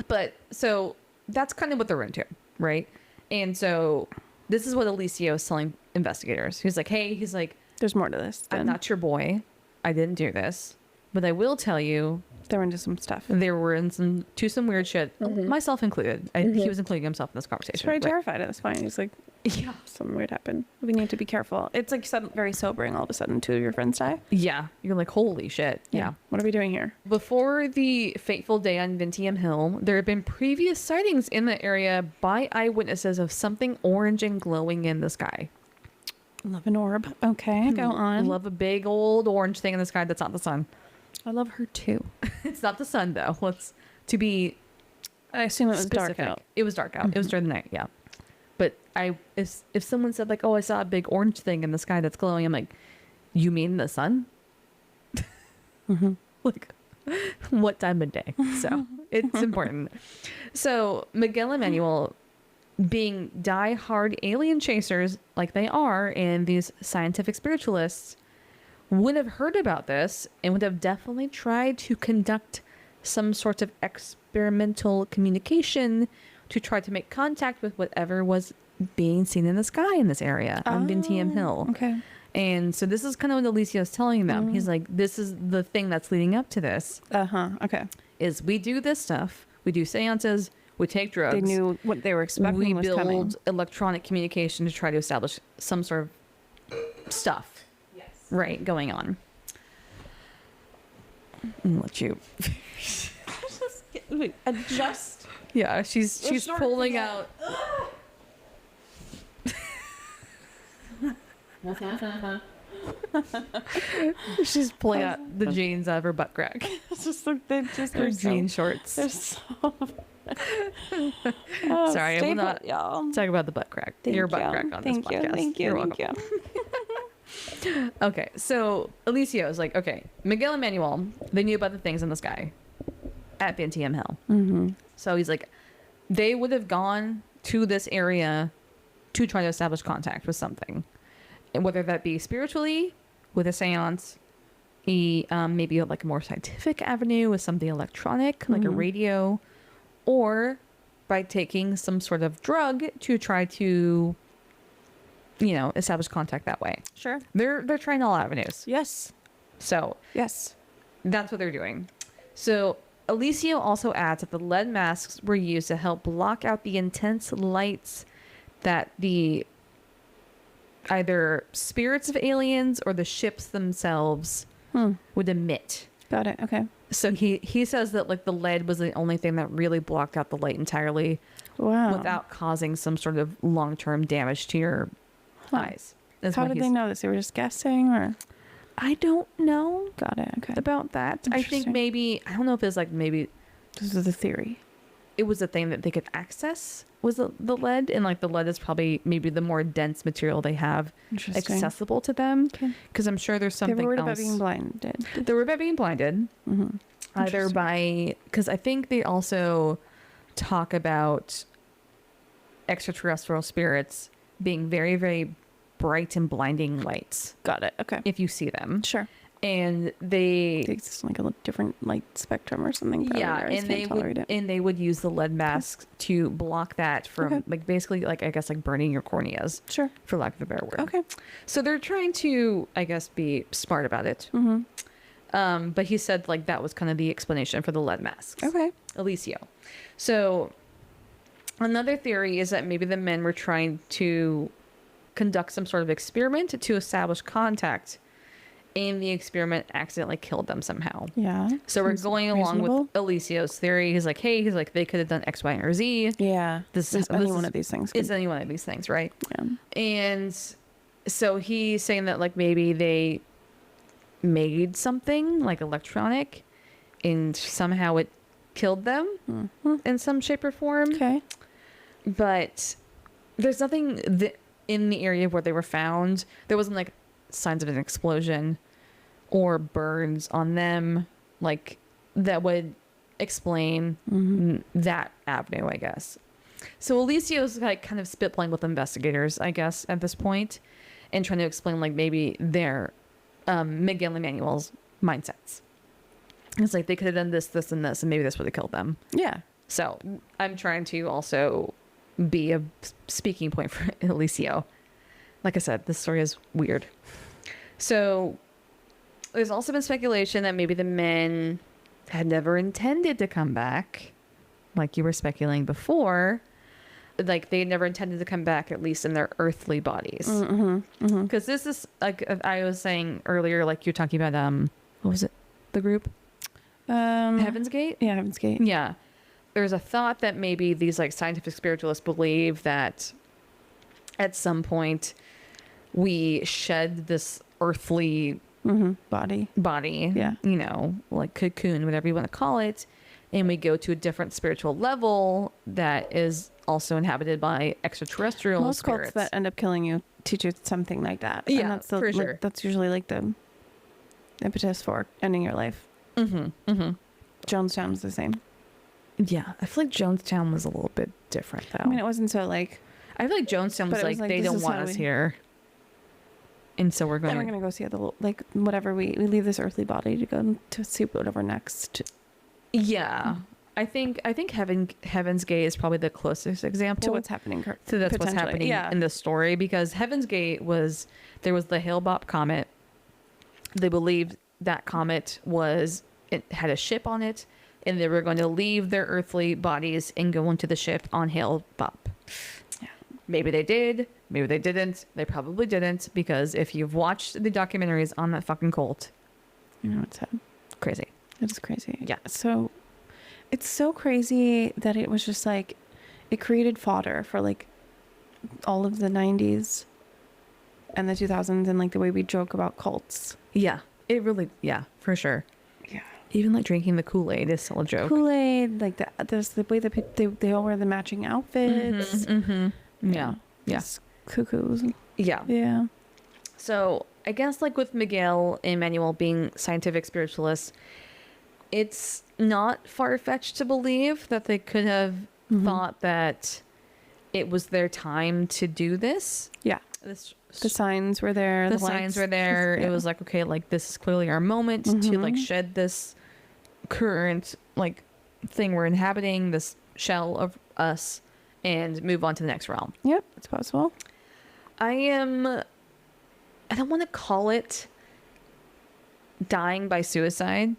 but so that's kind of what they're into, right? And so this is what Alicio is telling investigators. He's like, hey, he's like, There's more to this. I'm not your boy. I didn't do this, but I will tell you They're into some stuff. there were in some weird shit, myself included. He was including himself in this He's conversation. very but- terrified. It's fine. He's like, Yeah. something weird happened. We need to be careful. It's like very sobering. All of a sudden, two of your friends die. Yeah. You're like, holy shit. Yeah. What are we doing here? Before the fateful day on Vintém Hill, there had been previous sightings in the area by eyewitnesses of something orange and glowing in the sky. Love an orb. Okay, go on. Love a big old orange thing in the sky that's not the sun. I love her too. It's not the sun though. Let's to be I assume it was specific. dark out. It was dark out. It was during the night. Yeah. But if someone said like, oh, I saw a big orange thing in the sky that's glowing, I'm like, you mean the sun? Like, what time of day? So it's important. So Miguel and Manoel, being die-hard alien chasers like they are, and these scientific spiritualists, would have heard about this and would have definitely tried to conduct some sort of experimental communication to try to make contact with whatever was being seen in the sky in this area on Vintém Hill. Okay. And so this is kind of what Alicia is telling them. He's like, this is the thing that's leading up to this, Okay. is we do this stuff. We do seances. We take drugs. They knew what they were expecting We was build coming. electronic communication to try to establish some sort of stuff. Yes. Right, going on. Let you. Wait, adjust. Yeah, she's snorting pulling out. She's pulling out the jeans out of her butt crack. It's just like they just Her are so, jean shorts. they're so. Sorry, I stay will not put, y'all. talk about the butt crack. Thank Your butt you. crack on Thank this you. podcast. Thank you. You're Thank welcome. you. Okay, so Alicia is like, okay, Miguel and Manoel, they knew about the things in the sky at Vintém Hill. Mm-hmm. So he's like, they would have gone to this area to try to establish contact with something, and whether that be spiritually with a seance, maybe like a more scientific avenue with something electronic like a radio, or by taking some sort of drug to try to, establish contact that way. Sure. They're trying all avenues. Yes. So Yes. that's what they're doing. So Alicio also adds that the lead masks were used to help block out the intense lights that the either spirits of aliens or the ships themselves would emit. Got it. Okay. So he says that like the lead was the only thing that really blocked out the light entirely Wow. without causing some sort of long-term damage to your eyes. That's How what did he's- they know this? They were just guessing, or I don't know got it. Okay. about that. I think Interesting. maybe, I don't know if it's like maybe This is the theory. it was a thing that they could access was the lead, and like the lead is probably maybe the more dense material they have Interesting. accessible to them, Okay. because I'm sure there's They something were worried else. about being blinded. They were about being blinded, Mm-hmm. either by, because I think they also talk about extraterrestrial spirits being very, very bright and blinding lights Got it. Okay. if you see them, Sure. and They exist in like a different light spectrum or something. Probably, yeah, or I just and can't they tolerate would it. and they would use the lead masks to block that from Okay. like basically like I guess like burning your corneas, Sure. for lack of a better word. Okay. So they're trying to, I guess, be smart about it. Mm-hmm. But he said like that was kind of the explanation for the lead masks. Okay. Alicio. So another theory is that maybe the men were trying to conduct some sort of experiment to establish contact, in the experiment accidentally killed them somehow. Yeah. So we're Seems going along reasonable. with Alessio's theory. He's like, hey, they could have done X, Y, or Z. Yeah. This Is any one is- of these things. Is any one of these things, right? Yeah. And so he's saying that like maybe they made something like electronic and somehow it killed them in some shape or form. Okay. But there's nothing in the area where they were found. There wasn't like signs of an explosion or burns on them, like that would explain that avenue, I guess. So Alessio's like kind of spitballing with investigators, I guess, at this point, and trying to explain like maybe their Miguel and Manuel's mindsets. It's like they could have done this, this, and this, and maybe this would have killed them. Yeah. So I'm trying to also be a speaking point for Alessio. Like I said, this story is weird. So there's also been speculation that maybe the men had never intended to come back, like you were speculating before. Like they never intended to come back, at least in their earthly bodies. Because this is like I was saying earlier, like you're talking about what was it? The group Heaven's Gate. Yeah, Heaven's Gate. Yeah. There's a thought that maybe these like scientific spiritualists believe that at some point we shed this earthly Body. body, you know, like cocoon, whatever you want to call it, and we go to a different spiritual level that is also inhabited by extraterrestrial Most spirits. cults that end up killing you teach you something like that. Yeah, And that's for sure. That's usually like the impetus for ending your life. Jonestown's the same. Yeah, I feel like Jonestown was a little bit different though. I mean, it wasn't so like, I feel like Jonestown was But it like, was like, they this don't is want how us we- here, and so we're then going. we're going to go see the, like, whatever we leave this earthly body to go to see whatever next. Yeah, I think Heaven's Gate is probably the closest example To what's happening. to that's what's potentially. happening Yeah. in the story, because Heaven's Gate there was the Hale-Bopp comet. They believed that comet it had a ship on it, and they were going to leave their earthly bodies and go into the ship on Hale-Bopp. Yeah. Maybe they did, maybe they didn't. They probably didn't, because if you've watched the documentaries on that fucking cult, You know, it's crazy. It is crazy. Yeah. So it's so crazy that it was just like, it created fodder for like all of the 90s and the 2000s and like the way we joke about cults. Yeah, it really, yeah, for sure. Yeah. Even like drinking the Kool-Aid is still a joke. Kool-Aid, like there's the way that they all wear the matching outfits. Yeah. Yeah. It's cuckoos. Yeah. Yeah. So I guess like with Miguel and Manuel being scientific spiritualists, it's not far-fetched to believe that they could have thought that it was their time to do this. Yeah. The signs were there. The signs were there. Yeah. It was like, okay, like this is clearly our moment to like shed this current like thing we're inhabiting, this shell of us, and move on to the next realm. Yep, it's possible. I don't want to call it dying by suicide,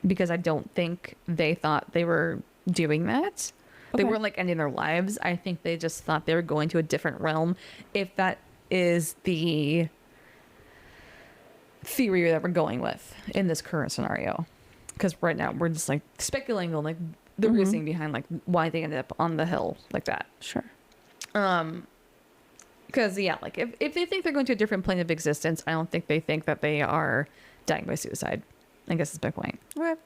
because I don't think they thought they were doing that. They Okay. weren't like ending their lives. I think they just thought they were going to a different realm, if that is the theory that we're going with in this current scenario. Because right now we're just like speculating on like the reasoning behind like why they ended up on the hill like that. Sure. Because yeah, like if they think they're going to a different plane of existence, I don't think they think that they are dying by suicide. I guess that's my point. Okay.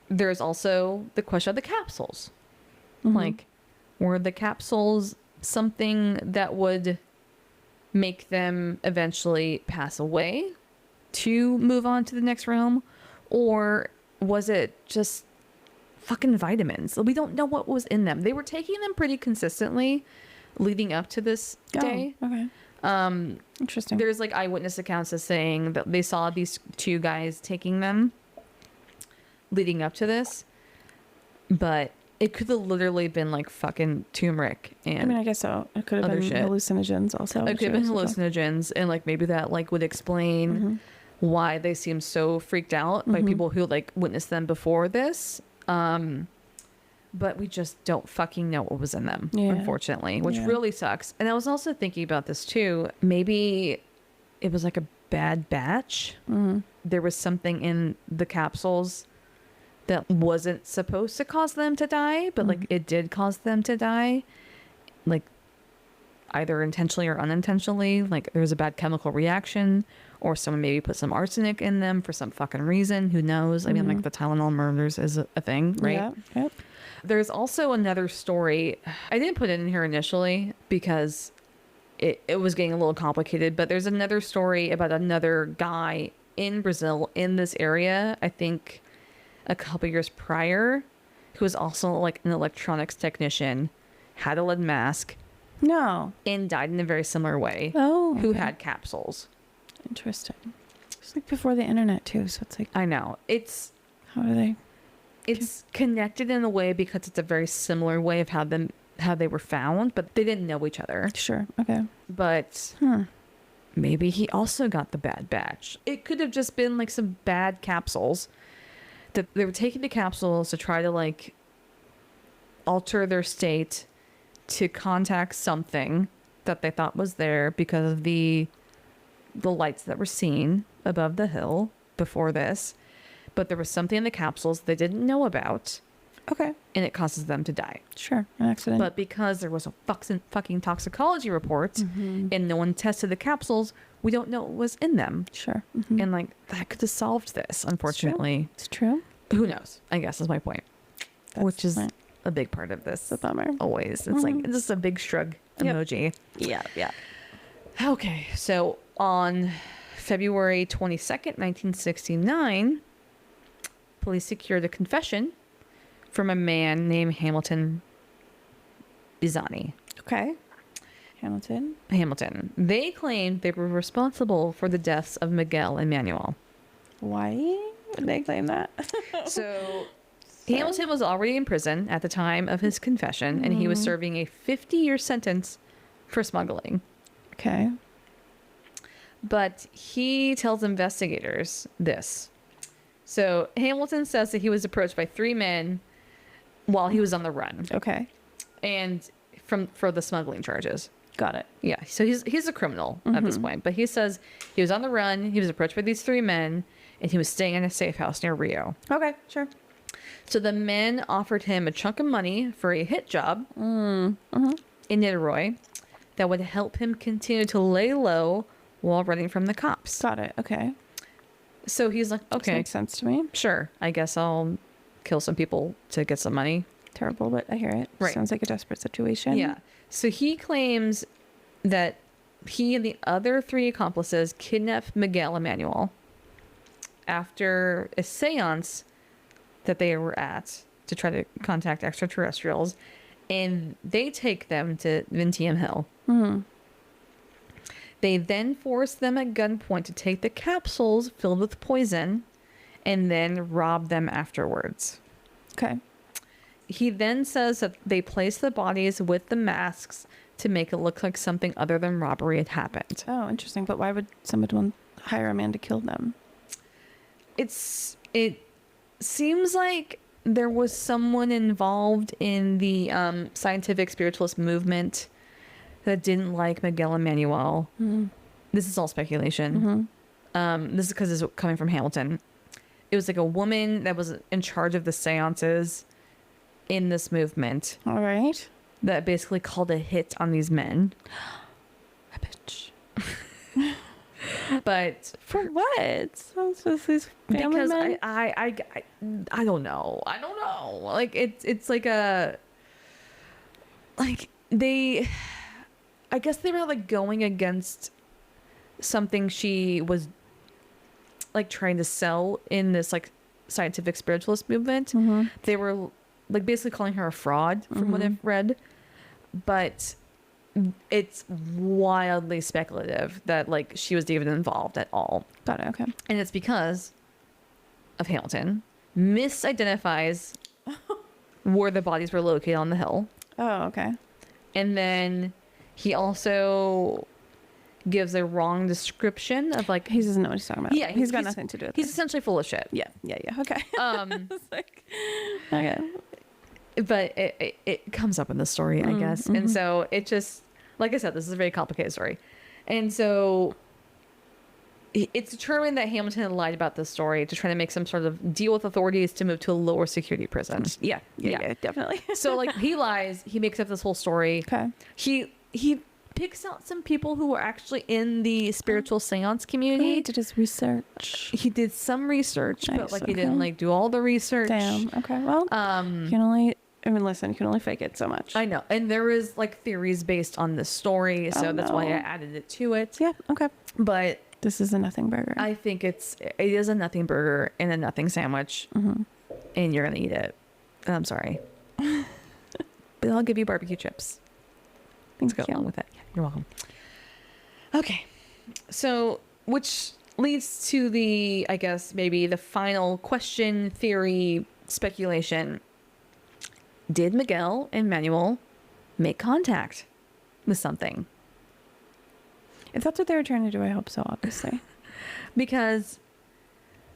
There's also the question of the capsules. Like, were the capsules something that would make them eventually pass away to move on to the next realm? Or was it just fucking vitamins? We don't know what was in them. They were taking them pretty consistently leading up to this day. Okay. Interesting. There's like eyewitness accounts of saying that they saw these two guys taking them leading up to this, but it could have literally been like fucking turmeric and I mean, I guess so. It could have other been shit. hallucinogens also. it could have been hallucinogens, and like maybe that like would explain why they seem so freaked out by people who like witnessed them before this. But we just don't fucking know what was in them, unfortunately, which really sucks. And I was also thinking about this too. Maybe it was like a bad batch. Mm-hmm. There was something in the capsules that wasn't supposed to cause them to die, but like it did cause them to die, like either intentionally or unintentionally. Like there was a bad chemical reaction, or someone maybe put some arsenic in them for some fucking reason. Who knows? I mean, like the Tylenol murders is a thing, right? Yeah. Yep. There's also another story. I didn't put it in here initially because it was getting a little complicated, but there's another story about another guy in Brazil in this area, I think a couple years prior, who was also like an electronics technician, had a lead mask, No. and died in a very similar way, Oh. who okay. had capsules. Interesting. It's like before the internet too, so it's like, I know. It's how do they? connected in a way because it's a very similar way of how they were found, but they didn't know each other. Sure. Okay. But Hmm. maybe he also got the bad batch. It could have just been like some bad capsules that they were taking the capsules to try to like alter their state to contact something that they thought was there because of the lights that were seen above the hill before this. But there was something in the capsules they didn't know about, Okay. and it causes them to die. Sure. An accident. But because there was a fucking toxicology report Mhm. and no one tested the capsules, we don't know what was in them. Sure. Mhm. And like that could have solved this, unfortunately. It's true. Who knows? I guess is my point. That's Which is right. a big part of this. It's a bummer. Always. It's like it's just a big shrug Yep. emoji. Yeah. Yeah. Okay. So on February 22nd, 1969, police secured a confession from a man named Hamilton Bizani. Okay. Hamilton. They claimed they were responsible for the deaths of Miguel and Manoel. Why would they claim that? So Hamilton was already in prison at the time of his confession, and he was serving a 50-year sentence for smuggling. Okay. But he tells investigators this. So Hamilton says that he was approached by 3 men while he was on the run, Okay. and for the smuggling charges. Got it. Yeah, so he's a criminal at this point. But he says he was on the run, he was approached by these 3 men, and he was staying in a safe house near Rio. Okay. Sure. So the men offered him a chunk of money for a hit job in Niterói that would help him continue to lay low while running from the cops. Got it. Okay. So he's like, This okay, makes sense to me. sure, I guess I'll kill some people to get some money. Terrible, but I hear it. Right. Sounds like a desperate situation. Yeah. So he claims that he and the other 3 accomplices kidnapped Miguel and Manoel after a seance that they were at to try to contact extraterrestrials, and they take them to Vintém Hill. Hmm. They then force them at gunpoint to take the capsules filled with poison and then rob them afterwards. Okay. He then says that they placed the bodies with the masks to make it look like something other than robbery had happened. Oh, interesting. But why would someone hire a man to kill them? It seems like there was someone involved in the scientific spiritualist movement that didn't like Miguel and Manoel. This is all speculation. This is because it's coming from Hamilton. It was like a woman that was in charge of the seances in this movement All right. that basically called a hit on these men. A bitch. But For what? So these family because men? I don't know. I don't know. Like it's like a like they I guess they were like going against something she was like trying to sell in this like scientific spiritualist movement. They were like basically calling her a fraud from what I've read, but it's wildly speculative that like she was even involved at all. Got it. Okay. And it's because of Hamilton misidentifies where the bodies were located on the hill. Oh, okay. And then he also gives a wrong description of like He doesn't know what he's talking about. Yeah, he's got nothing to do with he's it. essentially full of shit. Yeah. Okay. It's like, okay. But it comes up in the story, I guess. And so it just, like I said, this is a very complicated story. And so it's determined that Hamilton lied about this story to try to make some sort of deal with authorities to move to a lower security prison. Yeah, definitely. So like he lies, he makes up this whole story. Okay. He picks out some people who were actually in the spiritual seance community. He did his research. He did some research, but Nice, like he okay. didn't like do all the research. Damn. Okay. Well, you can only. I mean, listen. You can only fake it so much. I know, and there is like theories based on this story, so that's why I added it to it. Yeah. Okay. But This is a nothing burger. I think it is a nothing burger and a nothing sandwich, and you're gonna eat it. I'm sorry, but I'll give you barbecue chips. Thank Go you. along with it. Yeah, you're welcome. Okay, so which leads to the, I guess maybe the final question, theory, speculation. Did Miguel and Manuel make contact with something? If that's what they were trying to do, I hope so. Obviously. Because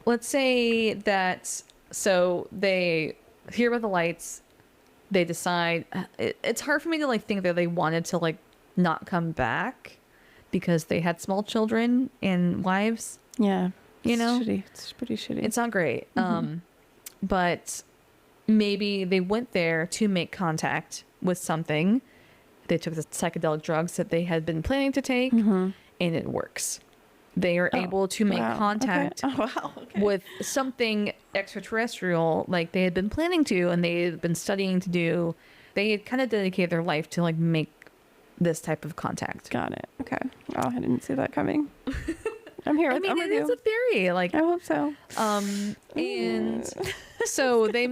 let's say that, so they hear about the lights, they decide, it's hard for me to like think that they wanted to like not come back because they had small children and wives. Yeah. You know? Shitty. It's pretty shitty. It's not great. But maybe they went there to make contact with something. They took the psychedelic drugs that they had been planning to take, and it works. They are able to make contact with something extraterrestrial, like they had been planning to, and they had been studying to do. They had kind of dedicated their life to like make this type of contact. Got it. Okay. Oh, I didn't see that coming. I'm here. I mean, it is a theory. Like, I hope so. and so they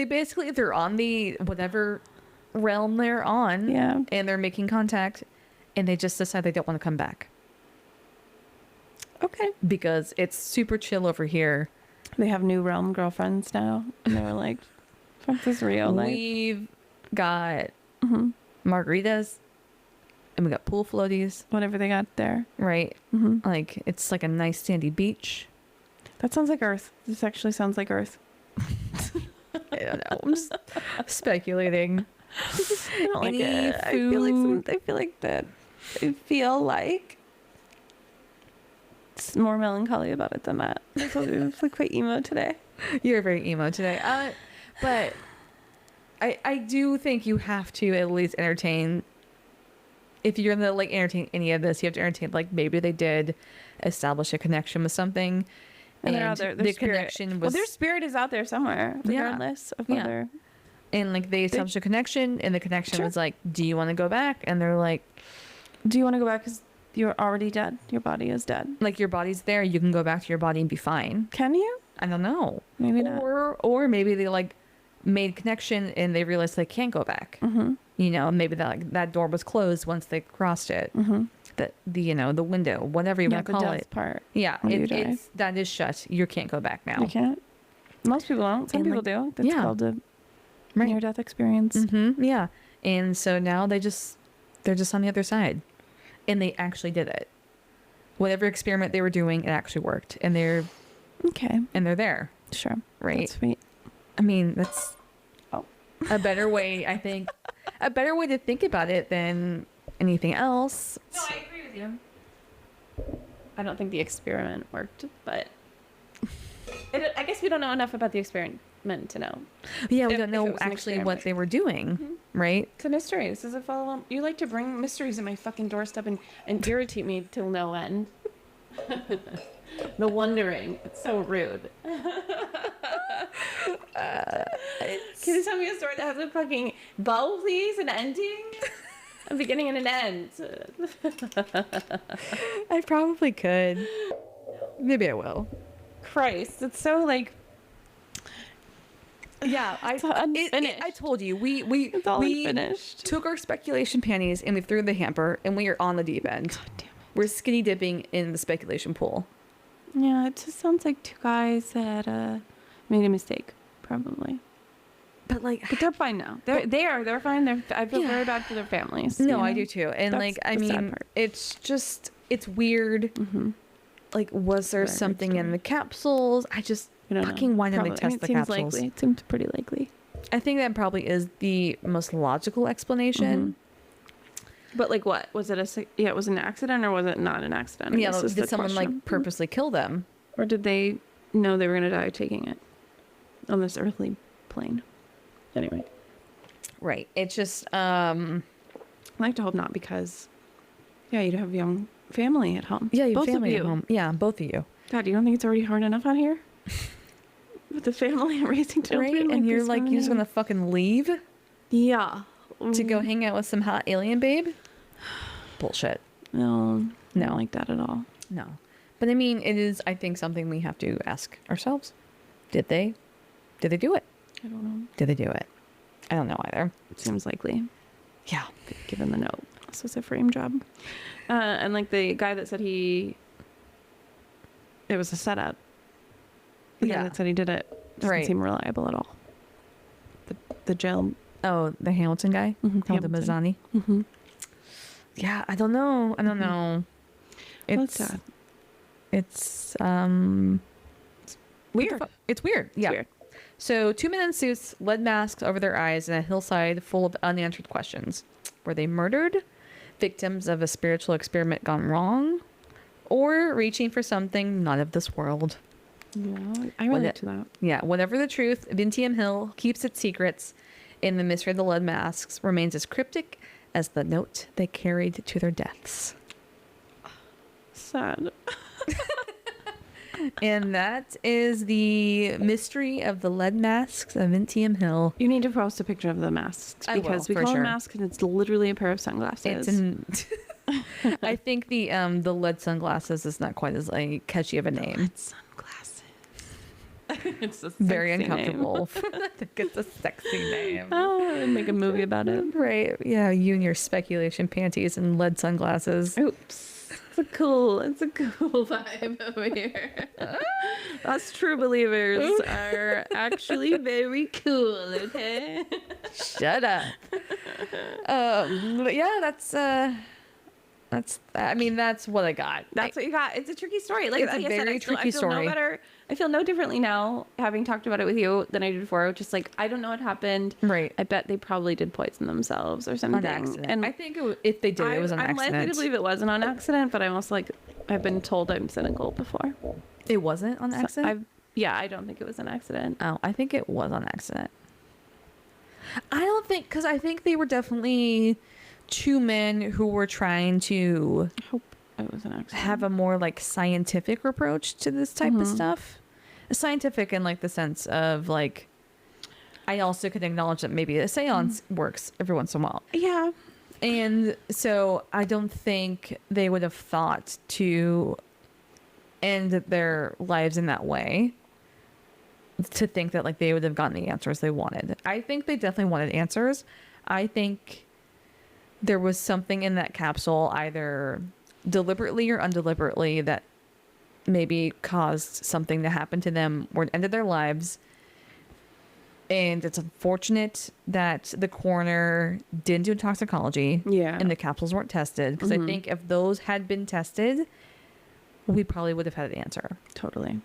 basically, they're on the whatever realm they're on, and they're making contact, and they just decide they don't want to come back. Okay. Because it's super chill over here. They have new realm girlfriends now, and they were like, "Fuck this real life." We've got margaritas, and we got pool floaties. Whatever they got there. Right. Like, it's like a nice sandy beach. That sounds like Earth. This actually sounds like Earth. I don't know. I'm just speculating. I don't like Any it. I feel like it's more melancholy about it than that. I told you, it's like quite emo today. You're very emo today. But I do think you have to at least entertain. If you're gonna like entertain any of this, you have to entertain like maybe they did establish a connection with something, and they're out there. Their spirit. Connection was their spirit is out there somewhere, regardless of whether. And like they established a connection, and the connection was like, "Do you want to go back?" And they're like, "Do you want to go back? Because you're already dead. Your body is dead. Like your body's there. You can go back to your body and be fine." Can you? I don't know. Maybe not. Or maybe they like made connection and they realized they can't go back. You know, maybe that door was closed once they crossed it. That the window, whatever you want to call it. Part. Yeah, that is shut. You can't go back now. You can't. Most people don't. Some people do. That's called a near-death experience. Yeah, and so now they're just on the other side, and they actually did it. Whatever experiment they were doing, it actually worked, and they're there. Sure. Right. That's sweet. I mean, that's a better way. I think a better way to think about it than anything else. No, I agree with you. I don't think the experiment worked, but I guess we don't know enough about the experiment to know. Yeah, we don't know actually what they were doing, right? It's a mystery. This is a follow-up. You like to bring mysteries in my fucking doorstep and irritate me till no end. The wondering. It's so rude. Can you tell me a story that has a fucking bow, please? An ending? A beginning and an end. I probably could. Maybe I will. Christ, it's so like. Yeah, I told you we unfinished. Took our speculation panties and we threw the hamper and we are on the deep end. God damn it. We're skinny dipping in the speculation pool. Yeah, it just sounds like two guys that made a mistake, probably. But they're fine now. They're fine. I feel very bad for their families. No, I do too. And it's weird. Like, was there something in the capsules? I just fucking why didn't they test the capsules? Likely. It seems pretty likely. I think that probably is the most logical explanation. But like, what was it? Yeah, it was an accident, or was it not an accident? I Yeah, guess is did the someone question. like purposely kill them? Or did they know they were gonna die taking it on this earthly plane? Anyway, Right. It's just I like to hope not, because yeah, you'd have a young family at home. yeah, your Both family of at you. home. Yeah, both of you. God, you don't think it's already hard enough out here with the family and raising children? Right? And you're this like, one? you're just gonna fucking leave Yeah. to go hang out with some hot alien babe? Bullshit. No, I No. don't like that at all. No. But I mean, it is, I think, something we have to ask ourselves. Did they do it? I don't know. Did they do it? I don't know either. It seems likely, Yeah. given the note. This was a frame job. And like the guy that said it was a setup. The guy Yeah. that said he did it doesn't Right. seem reliable at all. The jail. Oh, the Hamilton guy? Mhm, Oh, the Hamilton. Mazzani? Mm-hmm. Yeah, I don't know. I don't know. That's sad. It's Weird. It's weird. Yeah. Weird. So 2 men in suits, lead masks over their eyes, and a hillside full of unanswered questions. Were they murdered? Victims of a spiritual experiment gone wrong? Or reaching for something not of this world? Yeah, I relate to that. Yeah, whatever the truth, Vintém Hill keeps its secrets, and the mystery of the lead masks remains as cryptic as the note they carried to their deaths. Sad. And that is the mystery of the lead masks of Vintém Hill. You need to post a picture of the masks, I will, because we for call sure. them masks and it's literally a pair of sunglasses. It's in. I think the lead sunglasses is not quite as like catchy of a name. It's sunglasses. It's a Very sexy name. uncomfortable. I think it's a sexy name. Oh, and make a movie about it. Right? Yeah, you and your speculation panties and lead sunglasses. Oops. It's a cool vibe over here. Us true believers are actually very cool, okay? Shut up. But yeah, that's. I mean, that's what I got. That's what you got. It's a tricky story. Like It's a I said, very I tricky feel no story. better. I feel no differently now, having talked about it with you, than I did before. Just like, I don't know what happened. Right. I bet they probably did poison themselves or something. On accident. And I think if they did, it was on I'm accident. likely to believe it wasn't on accident, but I'm also like, I've been told I'm cynical before. It wasn't on So accident? I don't think it was an accident. Oh, I think it was on accident. I don't think, because I think they were definitely two men who were trying to I hope it was an accident. have a more like scientific approach to this type of stuff. Scientific in like the sense of like, I also could acknowledge that maybe a seance works every once in a while. Yeah. And so I don't think they would have thought to end their lives in that way, to think that like they would have gotten the answers they wanted. I think they definitely wanted answers. I think there was something in that capsule, either deliberately or undeliberately, that maybe caused something to happen to them or ended their lives. And it's unfortunate that the coroner didn't do toxicology. Yeah. And the capsules weren't tested. Because I think if those had been tested, we probably would have had an answer. Totally.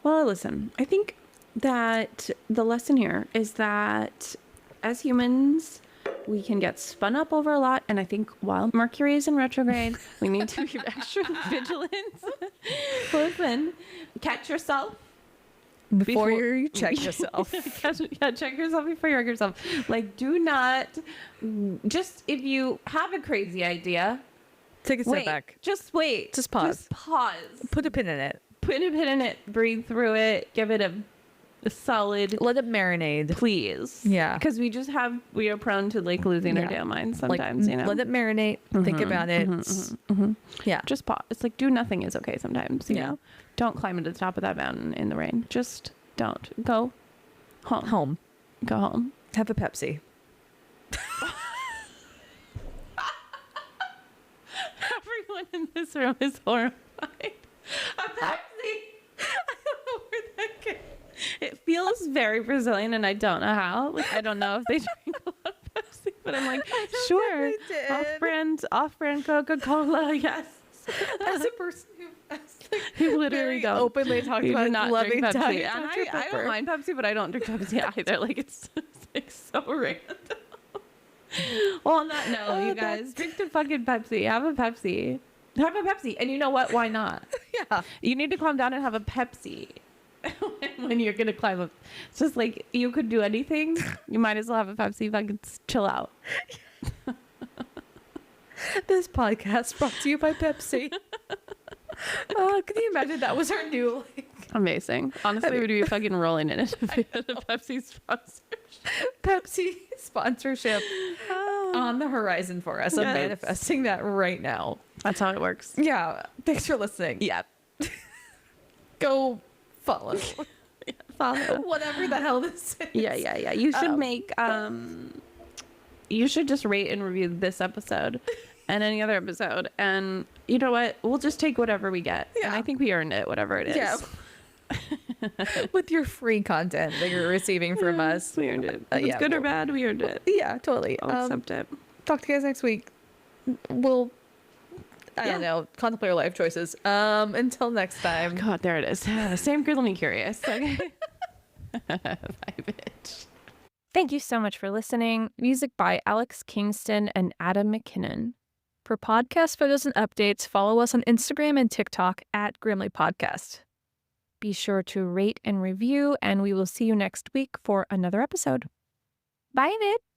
Well, listen, I think that the lesson here is that as humans, we can get spun up over a lot. And I think while Mercury is in retrograde, we need to be extra vigilant. Listen, catch yourself. Before you check yourself. Check yourself before you wreck yourself. Like, do not, just if you have a crazy idea, Take a step wait. back. Just wait. Just pause. Just pause. Put a pin in it. Put a pin in it. Breathe through it. Give it a solid Let it marinate. please. Yeah. Because we are prone to like losing our Yeah. damn minds Like, sometimes, you know. let it marinate. Think about it. Yeah. Just pause. It's like, do nothing is okay sometimes, you Yeah. know. Don't climb to the top of that mountain in the rain. Just don't. Go home. Home. Go home. Have a Pepsi. Everyone in this room is horrified. A Pepsi. I don't know where that came. It feels very Brazilian, and I don't know how. Like, I don't know if they drink a lot of Pepsi, but I'm like, sure. think they did. Off-brand Coca-Cola, yes. As a person who You literally don't. openly talked You do about not loving drink Pepsi. Diet And Dr. I Pepper. don't mind Pepsi, but I don't drink Pepsi either. Like, it's like so random. Well, on that note, you guys, drink the fucking Pepsi. Have a Pepsi. Have a Pepsi. And you know what? Why not? Yeah. You need to calm down and have a Pepsi when you're going to climb up. It's just like, you could do anything. You might as well have a Pepsi. Fucking chill out. This podcast brought to you by Pepsi. Can you imagine that was our new Amazing. Honestly, we'd be fucking rolling in it if we had a Pepsi sponsorship. Pepsi sponsorship on the horizon for us? I'm Yes. manifesting that right now. That's how it works. Yeah. Thanks for listening. Yeah. Go follow. Follow. Whatever the hell this is. Yeah. You should make, you should just rate and review this episode and any other episode. And you know what? We'll just take whatever we get. Yeah. And I think we earned it, whatever it is. Yeah. With your free content that you're receiving from us. We earned it. If it's good or bad, we earned it. Yeah, totally. I'll accept it. Talk to you guys next week. We'll, I don't know, contemplate our life choices. Until next time. God, there it is. Same girl, me curious. Okay. Bye, bitch. Thank you so much for listening. Music by Alex Kingston and Adam McKinnon. For podcast photos and updates, follow us on Instagram and TikTok at Grimly Podcast. Be sure to rate and review, and we will see you next week for another episode. Bye, bitch.